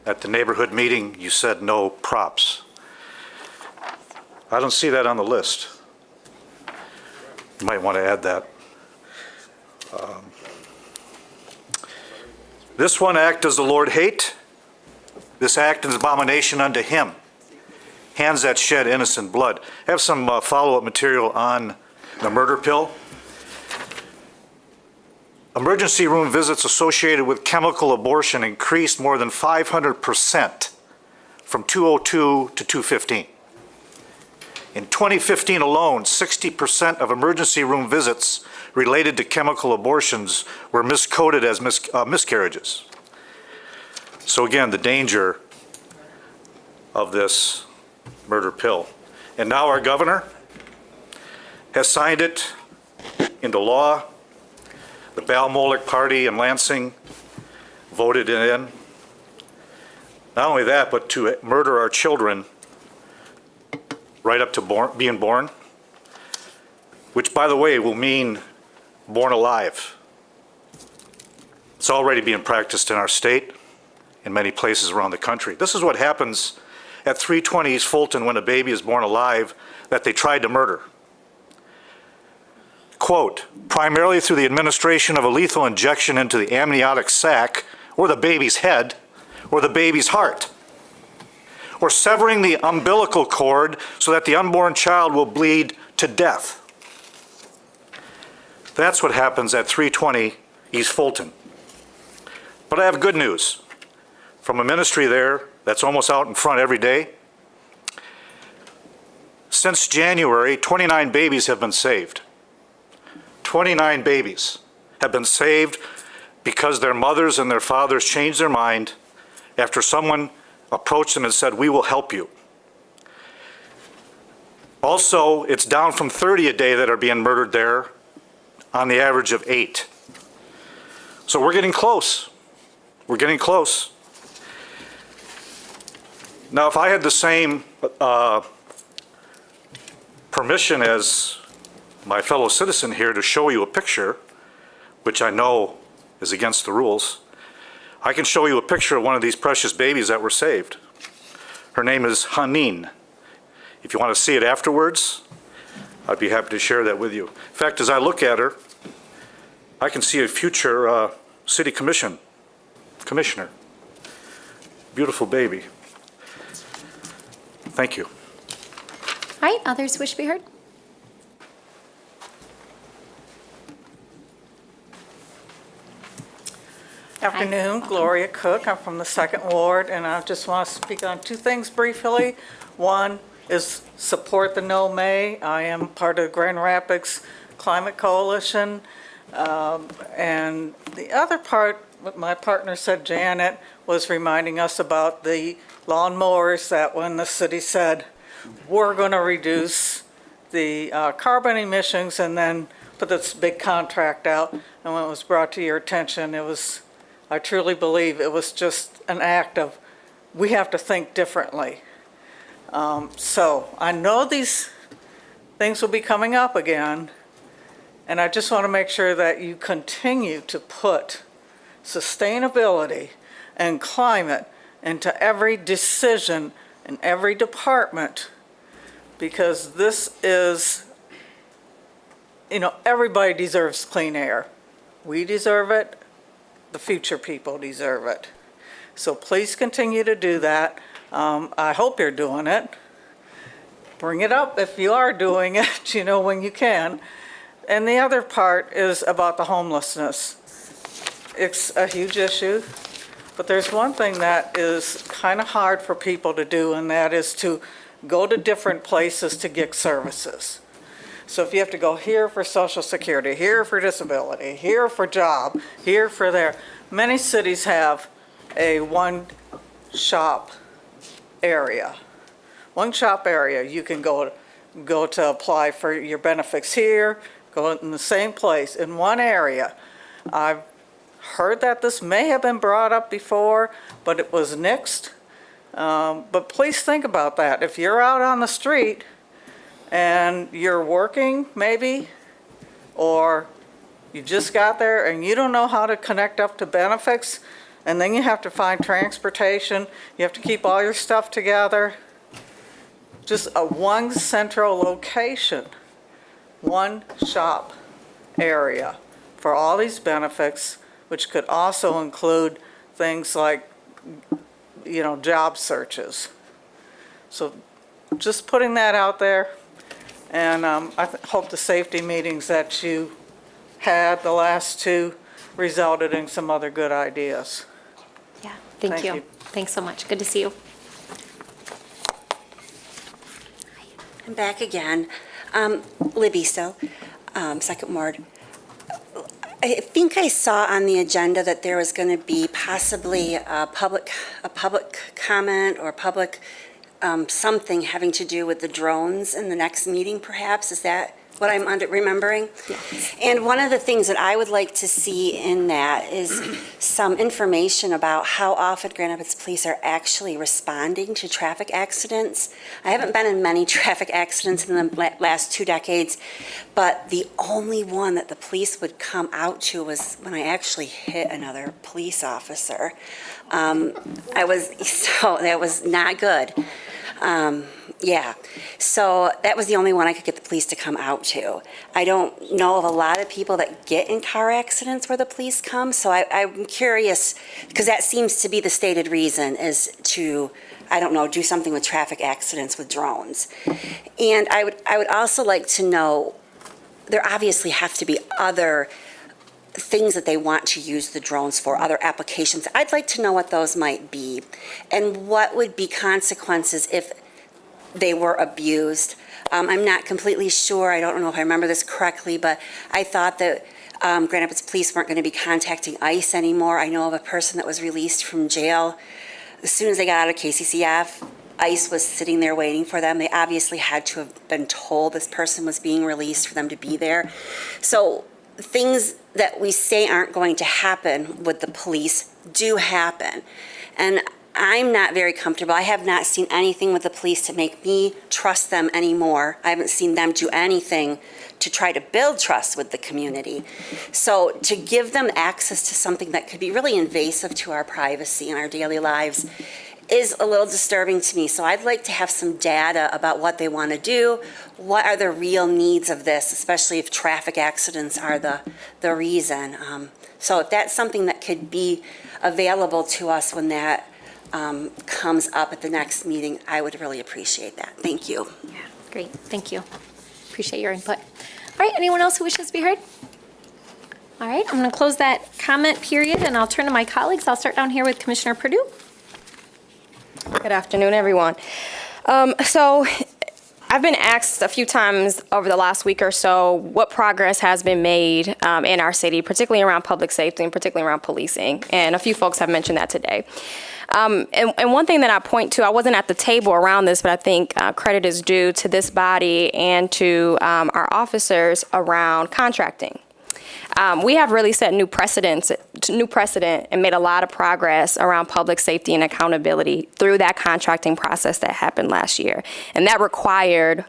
at the neighborhood meeting, you said no props. I don't see that on the list. You might want to add that. This one act does the Lord hate. This act is abomination unto him. Hands that shed innocent blood. I have some follow-up material on the murder pill. Emergency room visits associated with chemical abortion increased more than 500% from 2002 to 2015. In 2015 alone, 60% of emergency room visits related to chemical abortions were miscoded as miscarriages. So again, the danger of this murder pill. And now our governor has signed it into law. The Balmolic party in Lansing voted it in. Not only that, but to murder our children right up to being born, which, by the way, will mean born alive. It's already being practiced in our state, in many places around the country. This is what happens at 320 East Fulton when a baby is born alive that they tried to murder. Quote, primarily through the administration of a lethal injection into the amniotic sac or the baby's head or the baby's heart, or severing the umbilical cord so that the unborn child will bleed to death. That's what happens at 320 East Fulton. But I have good news from a ministry there that's almost out in front every day. Since January, 29 babies have been saved. 29 babies have been saved because their mothers and their fathers changed their mind after someone approached them and said, we will help you. Also, it's down from 30 a day that are being murdered there on the average of 8. So we're getting close. We're getting close. Now, if I had the same permission as my fellow citizen here to show you a picture, which I know is against the rules, I can show you a picture of one of these precious babies that were saved. Her name is Hanin. If you want to see it afterwards, I'd be happy to share that with you. In fact, as I look at her, I can see a future city commissioner. Beautiful baby. Thank you. All right, others wish to be heard? Afternoon, Gloria Cook. I'm from the 2nd Ward, and I just want to speak on 2 things briefly. One is support the No May. I am part of the Grand Rapids Climate Coalition. And the other part, what my partner said, Janet, was reminding us about the lawnmowers that when the city said, we're going to reduce the carbon emissions and then put this big contract out. And when it was brought to your attention, it was, I truly believe it was just an act of, we have to think differently. So I know these things will be coming up again, and I just want to make sure that you continue to put sustainability and climate into every decision in every department, because this is, everybody deserves clean air. We deserve it. The future people deserve it. So please continue to do that. I hope you're doing it. Bring it up if you are doing it, when you can. And the other part is about the homelessness. It's a huge issue, but there's one thing that is kind of hard for people to do, and that is to go to different places to get services. So if you have to go here for Social Security, here for disability, here for job, here for there, many cities have a one-shop area. One-shop area. You can go to apply for your benefits here, go in the same place, in one area. I've heard that this may have been brought up before, but it was nixed. But please think about that. If you're out on the street and you're working maybe, or you just got there and you don't know how to connect up to benefits, and then you have to find transportation, you have to keep all your stuff together. Just a one central location, one shop area for all these benefits, which could also include things like, job searches. So just putting that out there. And I hope the safety meetings that you had, the last 2, resulted in some other good ideas. Yeah, thank you. Thanks so much. Good to see you. I'm back again. Libby still, 2nd Ward. I think I saw on the agenda that there was going to be possibly a public comment or public something having to do with the drones in the next meeting, perhaps. Is that what I'm remembering. And one of the things that I would like to see in that is some information about how often Grand Rapids Police are actually responding to traffic accidents. I haven't been in many traffic accidents in the last 2 decades, but the only one that the police would come out to was when I actually hit another police officer. That was not good. Yeah, so that was the only one I could get the police to come out to. I don't know of a lot of people that get in car accidents where the police come, so I'm curious, because that seems to be the stated reason, is to, I don't know, do something with traffic accidents with drones. And I would also like to know, there obviously have to be other things that they want to use the drones for, other applications. I'd like to know what those might be, and what would be consequences if they were abused. I'm not completely sure, I don't know if I remember this correctly, but I thought that Grand Rapids Police weren't going to be contacting ICE anymore. I know of a person that was released from jail. As soon as they got out of KCCF, ICE was sitting there waiting for them. They obviously had to have been told this person was being released for them to be there. So things that we say aren't going to happen with the police do happen. And I'm not very comfortable. I have not seen anything with the police to make me trust them anymore. I haven't seen them do anything to try to build trust with the community. So to give them access to something that could be really invasive to our privacy and our daily lives is a little disturbing to me. So I'd like to have some data about what they want to do. What are the real needs of this, especially if traffic accidents are the reason. So if that's something that could be available to us when that comes up at the next meeting, I would really appreciate that. Thank you. Yeah, great, thank you. Appreciate your input. All right, anyone else who wishes to be heard? All right, I'm going to close that comment period, and I'll turn to my colleagues. I'll start down here with Commissioner Perdue. Good afternoon, everyone. So I've been asked a few times over the last week or so what progress has been made in our city, particularly around public safety and particularly around policing. And a few folks have mentioned that today. And one thing that I point to, I wasn't at the table around this, but I think credit is due to this body and to our officers around contracting. We have really set new precedent and made a lot of progress around public safety and accountability through that contracting process that happened last year. And that required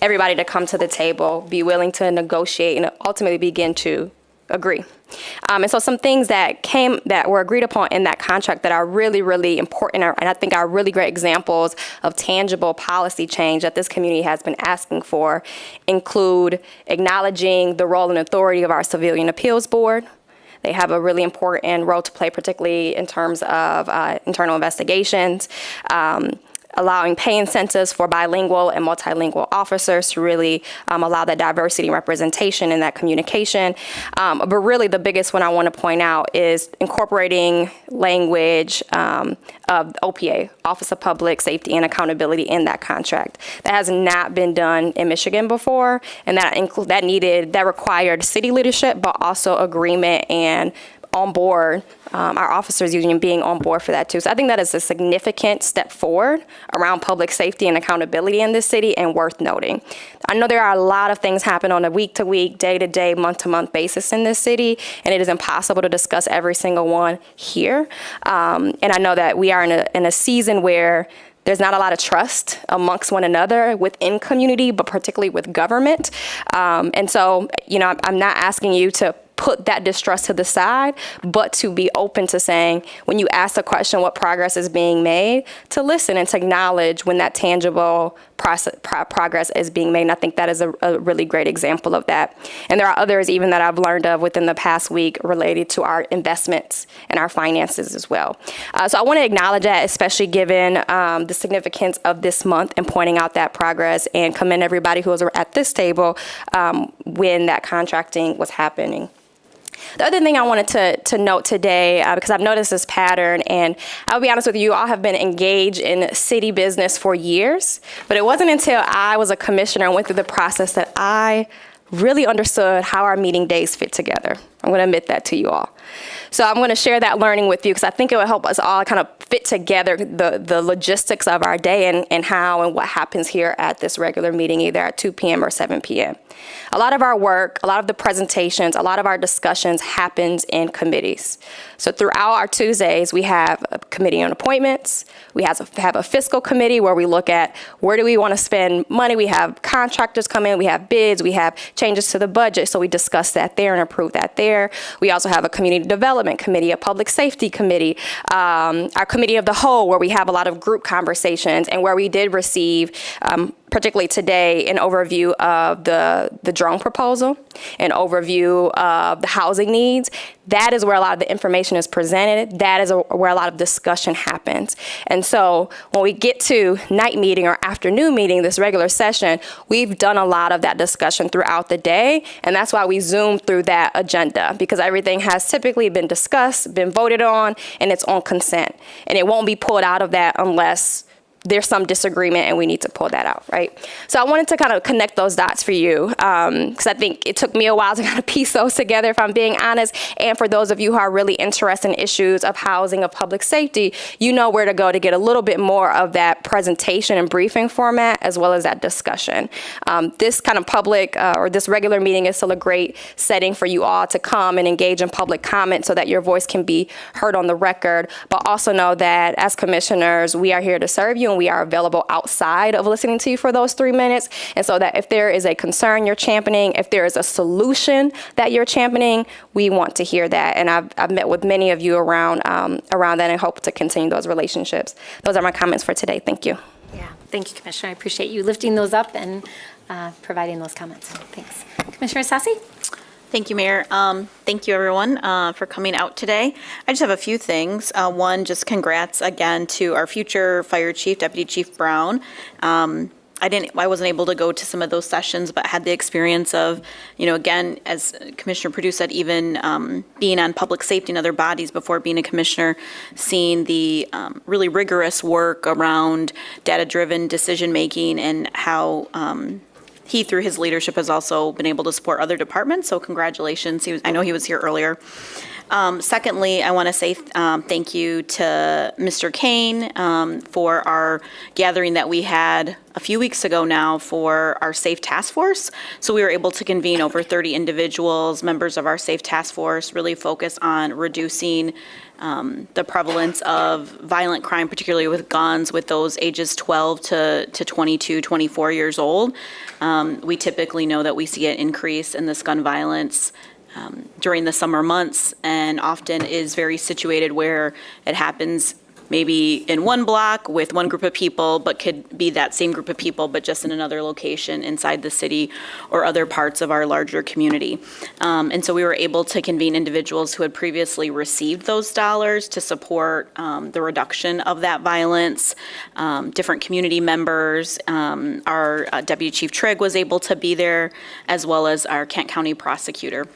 everybody to come to the table, be willing to negotiate, and ultimately begin to agree. And so some things that were agreed upon in that contract that are really, really important, and I think are really great examples of tangible policy change that this community has been asking for, include acknowledging the role and authority of our Civilian Appeals Board. They have a really important role to play, particularly in terms of internal investigations. Allowing pay incentives for bilingual and multilingual officers to really allow that diversity and representation in that communication. But really the biggest one I want to point out is incorporating language of OPA, Office of Public Safety and Accountability, in that contract. That has not been done in Michigan before, and that required city leadership, but also agreement and on board, our officers union being on board for that too. So I think that is a significant step forward around public safety and accountability in this city, and worth noting. I know there are a lot of things happen on a week-to-week, day-to-day, month-to-month basis in this city, and it is impossible to discuss every single one here. And I know that we are in a season where there's not a lot of trust amongst one another within community, but particularly with government. And so, I'm not asking you to put that distrust to the side, but to be open to saying, when you ask the question what progress is being made, to listen and to acknowledge when that tangible progress is being made. And I think that is a really great example of that. And there are others even that I've learned of within the past week related to our investments and our finances as well. So I want to acknowledge that, especially given the significance of this month and pointing out that progress, and commend everybody who was at this table when that contracting was happening. The other thing I wanted to note today, because I've noticed this pattern, and I'll be honest with you all have been engaged in city business for years, but it wasn't until I was a commissioner and went through the process that I really understood how our meeting days fit together. I'm going to admit that to you all. So I'm going to share that learning with you because I think it will help us all kind of fit together the logistics of our day and how and what happens here at this regular meeting, either at 2 p.m. or 7 p.m. A lot of our work, a lot of the presentations, a lot of our discussions happens in committees. So throughout our Tuesdays, we have a committee on appointments. We have a fiscal committee where we look at where do we want to spend money. We have contractors come in, we have bids, we have changes to the budget. So we discuss that there and approve that there. We also have a community development committee, a public safety committee, our committee of the whole, where we have a lot of group conversations and where we did receive, particularly today, an overview of the drone proposal, an overview of the housing needs. That is where a lot of the information is presented. That is where a lot of discussion happens. And so when we get to night meeting or afternoon meeting, this regular session, we've done a lot of that discussion throughout the day. And that's why we zoom through that agenda, because everything has typically been discussed, been voted on, and it's on consent. And it won't be pulled out of that unless there's some disagreement and we need to pull that out, right? So I wanted to kind of connect those dots for you because I think it took me a while to kind of piece those together, if I'm being honest. And for those of you who are really interested in issues of housing, of public safety, you know where to go to get a little bit more of that presentation and briefing format as well as that discussion. This kind of public or this regular meeting is still a great setting for you all to come and engage in public comment so that your voice can be heard on the record, but also know that as commissioners, we are here to serve you and we are available outside of listening to you for those 3 minutes. And so that if there is a concern you're championing, if there is a solution that you're championing, we want to hear that. And I've met with many of you around that and hope to continue those relationships. Those are my comments for today. Thank you. Yeah, thank you, Commissioner. I appreciate you lifting those up and providing those comments. Thanks. Commissioner Sassi? Thank you, Mayor. Thank you, everyone, for coming out today. I just have a few things. One, just congrats again to our future Fire Chief, Deputy Chief Brown. I wasn't able to go to some of those sessions, but had the experience of, again, as Commissioner Perdue said, even being on public safety and other bodies before being a commissioner, seeing the really rigorous work around data-driven decision-making and how he, through his leadership, has also been able to support other departments, so congratulations. I know he was here earlier. Secondly, I want to say thank you to Mr. Kane for our gathering that we had a few weeks ago now for our SAFE Task Force. So we were able to convene over 30 individuals, members of our SAFE Task Force, really focus on reducing the prevalence of violent crime, particularly with guns, with those ages 12 to 22, 24 years old. We typically know that we see an increase in this gun violence during the summer months, and often is very situated where it happens maybe in one block with one group of people, but could be that same group of people, but just in another location inside the city or other parts of our larger community. And so we were able to convene individuals who had previously received those dollars to support the reduction of that violence. Different community members, our Deputy Chief Trigg was able to be there, as well as our Kent County prosecutor.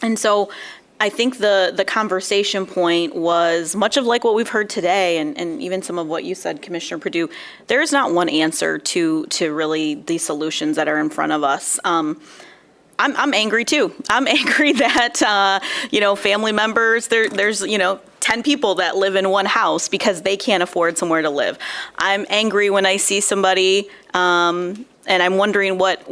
And so I think the conversation point was much of like what we've heard today, and even some of what you said, Commissioner Perdue. There is not one answer to really the solutions that are in front of us. I'm angry too. I'm angry that family members, there's 10 people that live in one house because they can't afford somewhere to live. I'm angry when I see somebody and I'm wondering what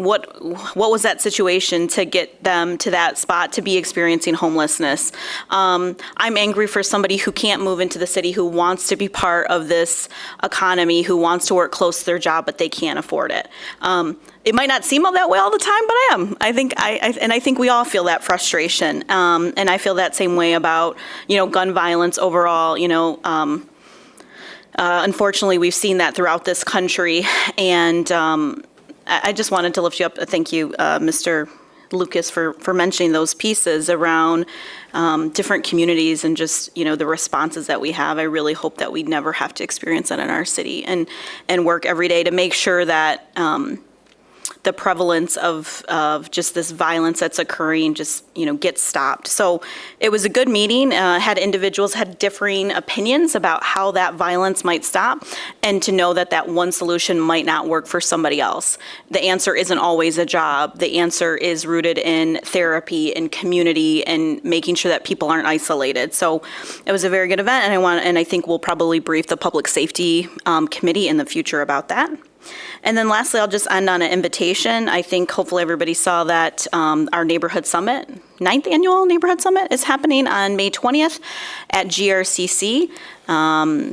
was that situation to get them to that spot to be experiencing homelessness. I'm angry for somebody who can't move into the city, who wants to be part of this economy, who wants to work close to their job, but they can't afford it. It might not seem that way all the time, but I am. I think we all feel that frustration. And I feel that same way about, gun violence overall. Unfortunately, we've seen that throughout this country. And I just wanted to lift you up. Thank you, Mr. Lucas, for mentioning those pieces around different communities and just, the responses that we have. I really hope that we never have to experience that in our city, and work every day to make sure that the prevalence of just this violence that's occurring just, gets stopped. So it was a good meeting, had individuals had differing opinions about how that violence might stop, and to know that one solution might not work for somebody else. The answer isn't always a job. The answer is rooted in therapy and community and making sure that people aren't isolated. So it was a very good event, and I think we'll probably brief the Public Safety Committee in the future about that. And then lastly, I'll just end on an invitation. I think hopefully everybody saw that our Neighborhood Summit, 9th Annual Neighborhood Summit, is happening on May 20th at GRCC.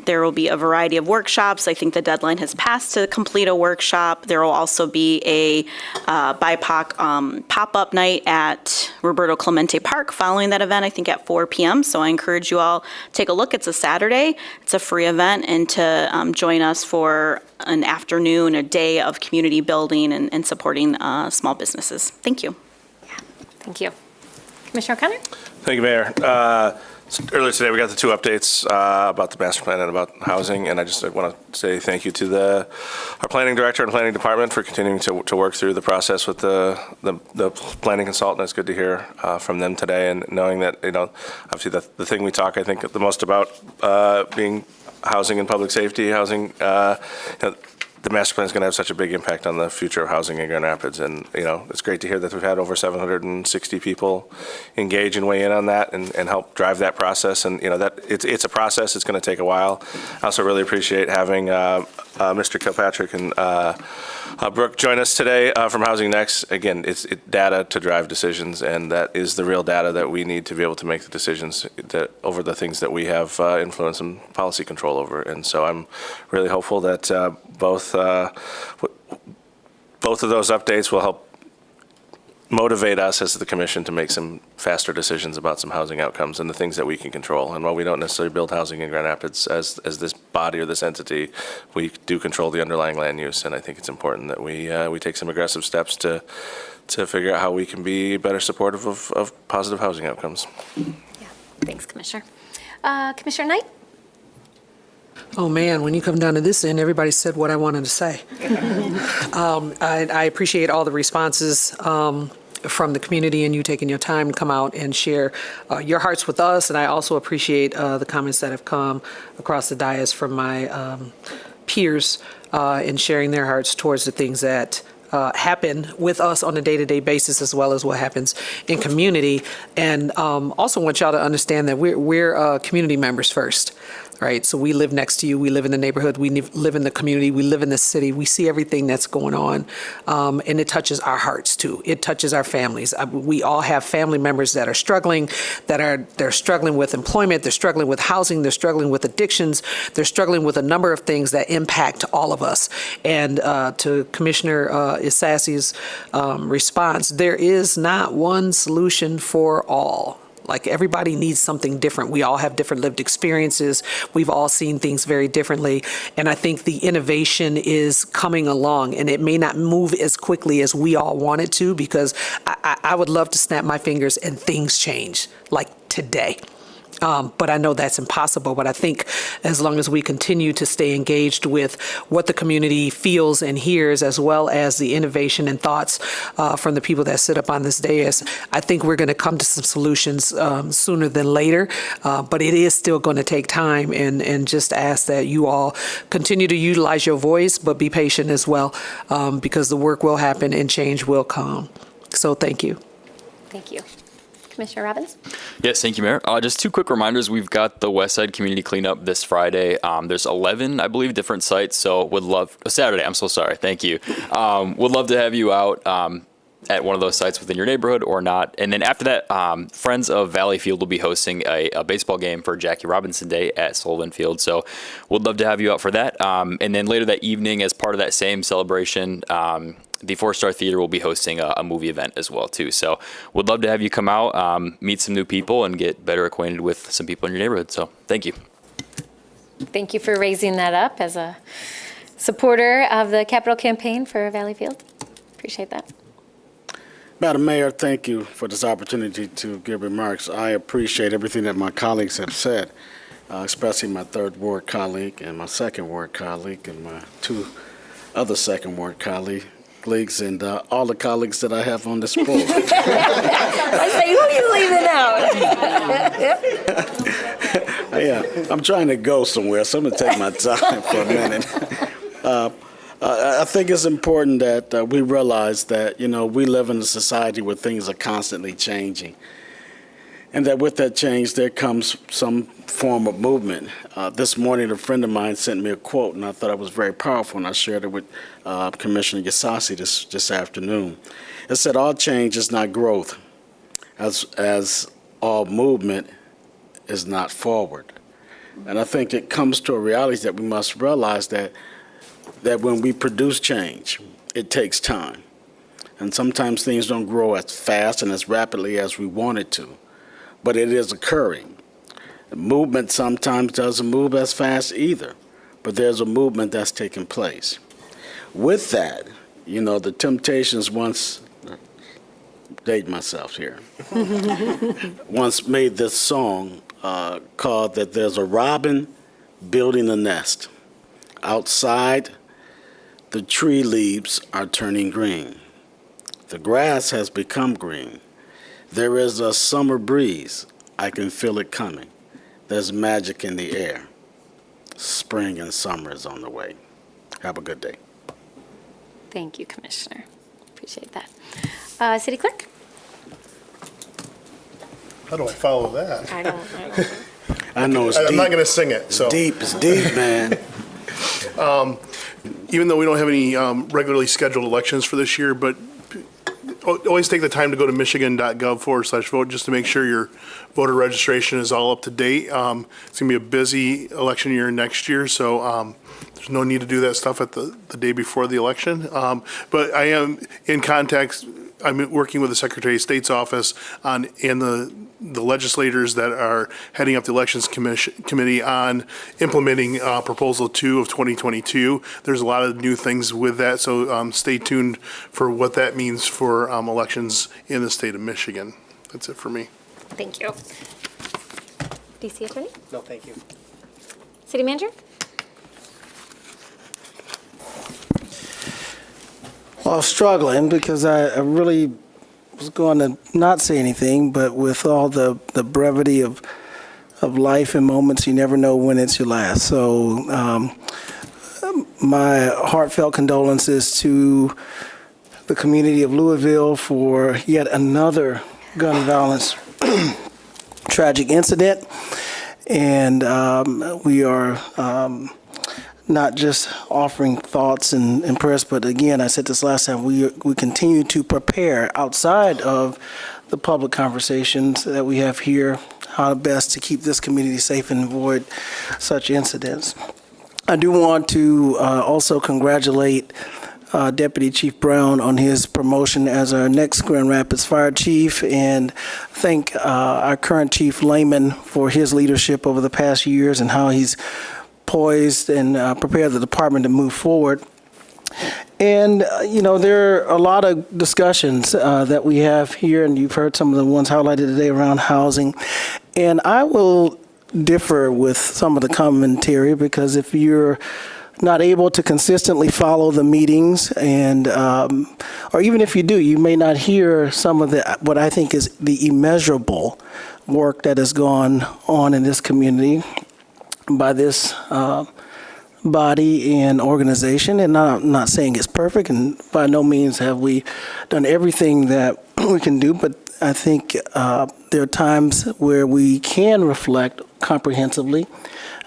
There will be a variety of workshops. I think the deadline has passed to complete a workshop. There will also be a BIPOC pop-up night at Roberto Clemente Park following that event, I think at 4 p.m. So I encourage you all to take a look. It's a Saturday. It's a free event, and to join us for an afternoon, a day of community building and supporting small businesses. Thank you. Thank you. Commissioner O'Connor? Thank you, Mayor. Earlier today, we got the two updates about the master plan and about housing, and I just want to say thank you to our planning director and planning department for continuing to work through the process with the planning consultant. It's good to hear from them today, and knowing that, obviously the thing we talk, I think, the most about being housing and public safety, housing, the master plan is going to have such a big impact on the future of housing in Grand Rapids. And, it's great to hear that we've had over 760 people engage and weigh in on that and help drive that process. And, that it's a process. It's going to take a while. I also really appreciate having Mr. Kilpatrick and Brooke join us today from Housing Next. Again, it's data to drive decisions, and that is the real data that we need to be able to make the decisions over the things that we have influence and policy control over. And so I'm really hopeful that both of those updates will help motivate us as the commission to make some faster decisions about some housing outcomes and the things that we can control. And while we don't necessarily build housing in Grand Rapids as this body or this entity, we do control the underlying land use. And I think it's important that we take some aggressive steps to figure out how we can be better supportive of positive housing outcomes. Yeah. Thanks, Commissioner. Commissioner Knight? Oh, man, when you come down to this end, everybody said what I wanted to say. I appreciate all the responses from the community and you taking your time to come out and share your hearts with us. And I also appreciate the comments that have come across the dais from my peers in sharing their hearts towards the things that happen with us on a day-to-day basis, as well as what happens in community. And also want y'all to understand that we're community members first. Right, so we live next to you, we live in the neighborhood, we live in the community, we live in the city, we see everything that's going on, and it touches our hearts too. It touches our families. We all have family members that are struggling, they're struggling with employment, they're struggling with housing, they're struggling with addictions, they're struggling with a number of things that impact all of us. And to Commissioner Issassi's response, there is not one solution for all. Like, everybody needs something different. We all have different lived experiences. We've all seen things very differently. And I think the innovation is coming along, and it may not move as quickly as we all want it to, because I would love to snap my fingers and things change, like today. But I know that's impossible. But I think as long as we continue to stay engaged with what the community feels and hears, as well as the innovation and thoughts from the people that sit up on this dais, I think we're going to come to some solutions sooner than later. But it is still going to take time, and just ask that you all continue to utilize your voice, but be patient as well, because the work will happen and change will come. So thank you. Thank you. Commissioner Robbins? Yes, thank you, Mayor. Just two quick reminders. We've got the West Side Community Cleanup this Friday. There's 11, I believe, different sites. So would love, Saturday, I'm so sorry. Thank you. Would love to have you out at one of those sites within your neighborhood or not. And then after that, Friends of Valley Field will be hosting a baseball game for Jackie Robinson Day at Sullivan Field. So would love to have you out for that. And then later that evening, as part of that same celebration, the Four Star Theater will be hosting a movie event as well, too. So would love to have you come out, meet some new people, and get better acquainted with some people in your neighborhood. So thank you. Thank you for raising that up as a supporter of the capital campaign for Valley Field. Appreciate that. Madam Mayor, thank you for this opportunity to give remarks. I appreciate everything that my colleagues have said, especially my third ward colleague and my second ward colleague and my two other second ward colleagues. colleagues and all the colleagues that I have on this board. I say, who you leaving out? Yeah, I'm trying to go somewhere, so I'm going to take my time for a minute. I think it's important that we realize that, we live in a society where things are constantly changing. And that with that change, there comes some form of movement. This morning, a friend of mine sent me a quote, and I thought it was very powerful, and I shared it with Commissioner Yasasi this afternoon. It said, all change is not growth, as all movement is not forward. And I think it comes to a reality that we must realize that when we produce change, it takes time. And sometimes things don't grow as fast and as rapidly as we want it to, but it is occurring. The movement sometimes doesn't move as fast either, but there's a movement that's taking place. With that, the Temptations once, date myself here, once made this song called that there's a robin building a nest. Outside, the tree leaves are turning green. The grass has become green. There is a summer breeze. I can feel it coming. There's magic in the air. Spring and summer is on the way. Have a good day. Thank you, Commissioner. Appreciate that. City Clerk? How do I follow that? I don't. I know it's deep. I'm not going to sing it. So. It's deep, man. Even though we don't have any regularly scheduled elections for this year, but always take the time to go to michigan.gov/vote just to make sure your voter registration is all up to date. It's going to be a busy election year next year, so there's no need to do that stuff at the day before the election. But I am in contact. I'm working with the Secretary of State's office and the legislators that are heading up the Elections Committee on implementing Proposal 2 of 2022. There's a lot of new things with that, so stay tuned for what that means for elections in the state of Michigan. That's it for me. Thank you. DC Attorney? No, thank you. City Manager? Well, I was struggling because I really was going to not say anything, but with all the brevity of life and moments, you never know when it's your last. So my heartfelt condolences to the community of Louisville for yet another gun violence tragic incident. And we are not just offering thoughts and prayers, but again, I said this last time, we continue to prepare outside of the public conversations that we have here, how best to keep this community safe and avoid such incidents. I do want to also congratulate Deputy Chief Brown on his promotion as our next Grand Rapids Fire Chief, and thank our current Chief Lehman for his leadership over the past years and how he's poised and prepared the department to move forward. And, there are a lot of discussions that we have here, and you've heard some of the ones highlighted today around housing. And I will differ with some of the commentary, because if you're not able to consistently follow the meetings, and or even if you do, you may not hear some of what I think is the immeasurable work that has gone on in this community by this body and organization. And I'm not saying it's perfect, and by no means have we done everything that we can do, but I think there are times where we can reflect comprehensively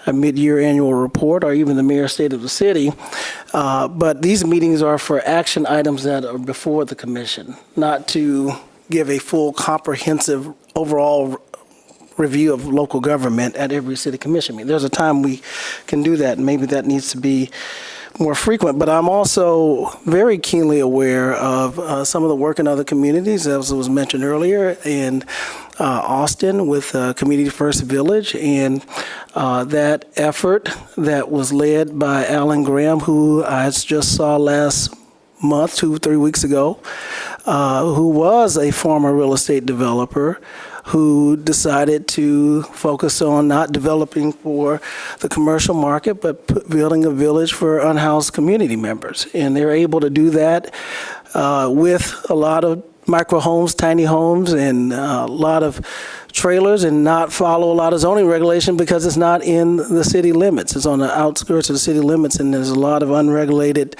a mid-year annual report or even the mayor's state of the city. But these meetings are for action items that are before the commission, not to give a full comprehensive overall review of local government at every city commission meeting. There's a time we can do that, and maybe that needs to be more frequent. But I'm also very keenly aware of some of the work in other communities, as was mentioned earlier, in Austin with Community First Village, and that effort that was led by Alan Graham, who I just saw last month, 2 or 3 weeks ago, who was a former real estate developer who decided to focus on not developing for the commercial market, but building a village for unhoused community members. And they're able to do that with a lot of micro homes, tiny homes, and a lot of trailers, and not follow a lot of zoning regulation because it's not in the city limits. It's on the outskirts of the city limits, and there's a lot of unregulated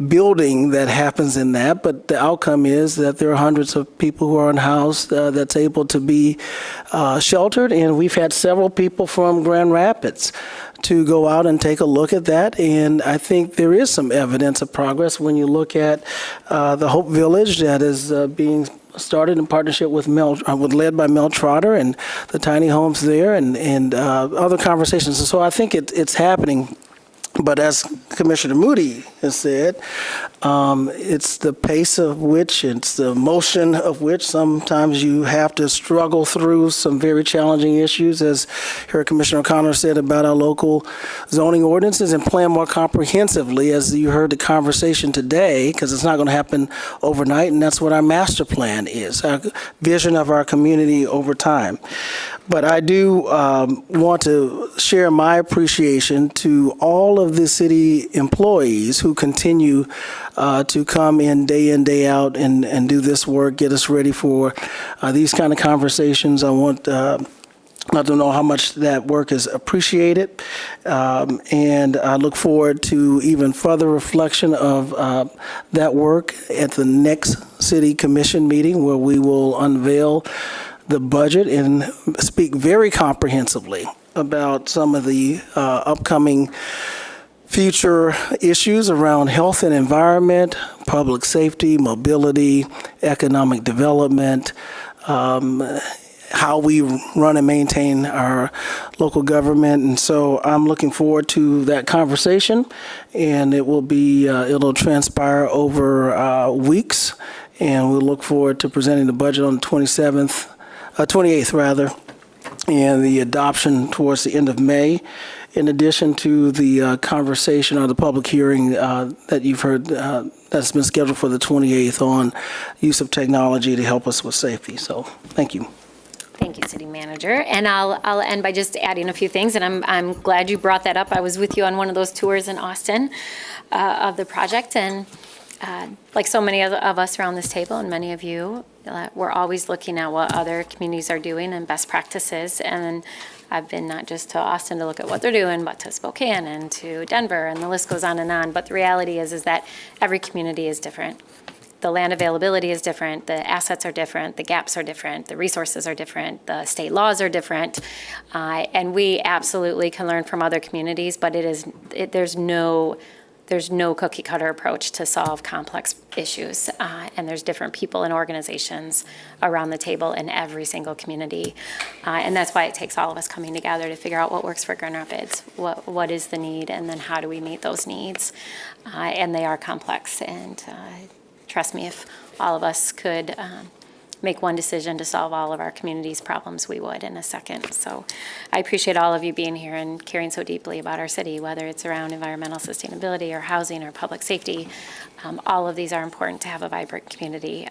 building that happens in that. But the outcome is that there are hundreds of people who are unhoused that's able to be sheltered, and we've had several people from Grand Rapids to go out and take a look at that. And I think there is some evidence of progress when you look at the Hope Village that is being started in partnership with led by Mel Trotter and the tiny homes there, and other conversations. And so I think it's happening. But as Commissioner Moody has said, it's the pace of which, it's the motion of which sometimes you have to struggle through some very challenging issues, as here Commissioner O'Connor said about our local zoning ordinances, and plan more comprehensively, as you heard the conversation today, because it's not going to happen overnight, and that's what our master plan is, our vision of our community over time. But I do want to share my appreciation to all of the city employees who continue to come in, day out, and do this work, get us ready for these kind of conversations. I want let them know how much that work is appreciated, and I look forward to even further reflection of that work at the next city commission meeting, where we will unveil the budget and speak very comprehensively about some of the upcoming future issues around health and environment, public safety, mobility, economic development, how we run and maintain our local government. And so I'm looking forward to that conversation, and it will be, it'll transpire over weeks, and we'll look forward to presenting the budget on the 28th rather, and the adoption towards the end of May, in addition to the conversation or the public hearing that you've heard that's been scheduled for the 28th on use of technology to help us with safety. So thank you. Thank you, City Manager. And I'll end by just adding a few things, and I'm glad you brought that up. I was with you on one of those tours in Austin of the project, and like so many of us around this table, and many of you, we're always looking at what other communities are doing and best practices. And I've been not just to Austin to look at what they're doing, but to Spokane and to Denver, and the list goes on and on. But the reality is that every community is different. The land availability is different, the assets are different, the gaps are different, the resources are different, the state laws are different, and we absolutely can learn from other communities, but there's no cookie cutter approach to solve complex issues, and there's different people and organizations around the table in every single community, and that's why it takes all of us coming together to figure out what works for Grand Rapids, what is the need, and then how do we meet those needs, and they are complex, and trust me, if all of us could make one decision to solve all of our community's problems, we would in a second. So I appreciate all of you being here and caring so deeply about our city, whether it's around environmental sustainability or housing or public safety. All of these are important to have a vibrant community,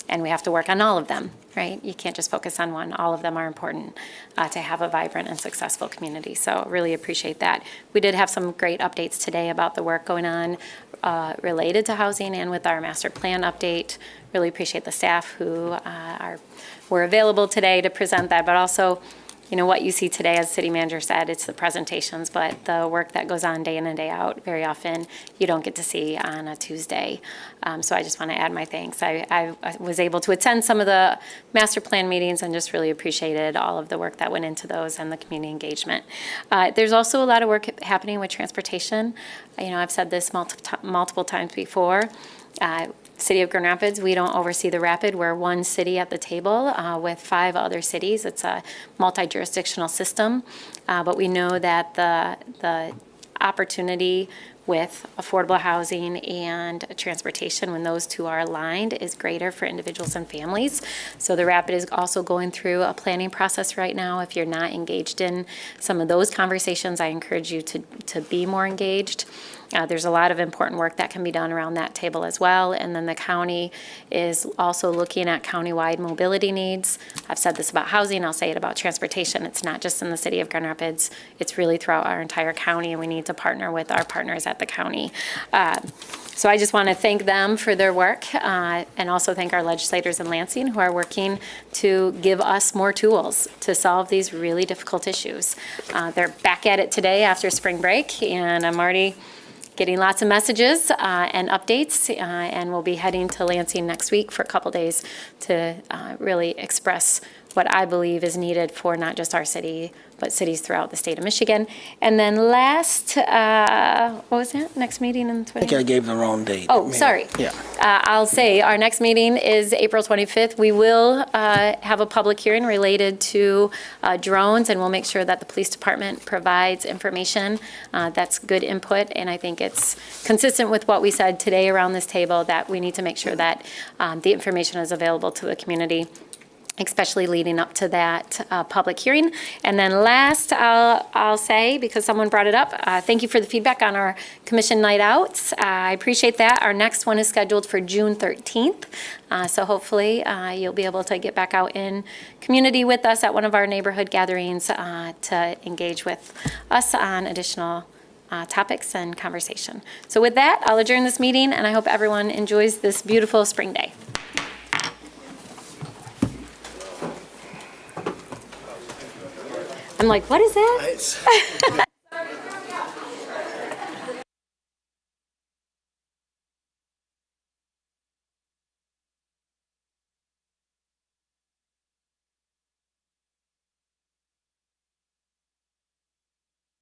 and we have to work on all of them, right? You can't just focus on one. All of them are important to have a vibrant and successful community. So really appreciate that. We did have some great updates today about the work going on related to housing and with our master plan update. Really appreciate the staff who were available today to present that, but also, you know, what you see today, as City Manager said, it's the presentations, but the work that goes on day in and day out, very often you don't get to see on a Tuesday. So I just want to add my thanks. I was able to attend some of the master plan meetings and just really appreciated all of the work that went into those and the community engagement. There's also a lot of work happening with transportation. You know, I've said this multiple times before. City of Grand Rapids, we don't oversee the Rapid. We're one city at the table with 5 other cities. It's a multi-jurisdictional system, but we know that the opportunity with affordable housing and transportation, when those two are aligned, is greater for individuals and families. So the Rapid is also going through a planning process right now. If you're not engaged in some of those conversations, I encourage you to be more engaged. There's a lot of important work that can be done around that table as well. And then the county is also looking at countywide mobility needs. I've said this about housing, I'll say it about transportation. It's not just in the city of Grand Rapids, it's really throughout our entire county, and we need to partner with our partners at the county. So I just want to thank them for their work, and also thank our legislators in Lansing who are working to give us more tools to solve these really difficult issues. They're back at it today after spring break, and I'm already getting lots of messages and updates, and we'll be heading to Lansing next week for a couple days to really express what I believe is needed for not just our city, but cities throughout the state of Michigan. And then last, what was that? Next meeting in I think I gave the wrong date. Oh, sorry. Yeah. I'll say our next meeting is April 25th. We will have a public hearing related to drones, and we'll make sure that the police department provides information that's good input. And I think it's consistent with what we said today around this table, that we need to make sure that the information is available to the community, especially leading up to that public hearing. And then last, I'll say, because someone brought it up, thank you for the feedback on our commission night outs. I appreciate that. Our next one is scheduled for June 13th. So hopefully you'll be able to get back out in community with us at one of our neighborhood gatherings to engage with us on additional topics and conversation. So with that, I'll adjourn this meeting, and I hope everyone enjoys this beautiful spring day. I'm like, what is that?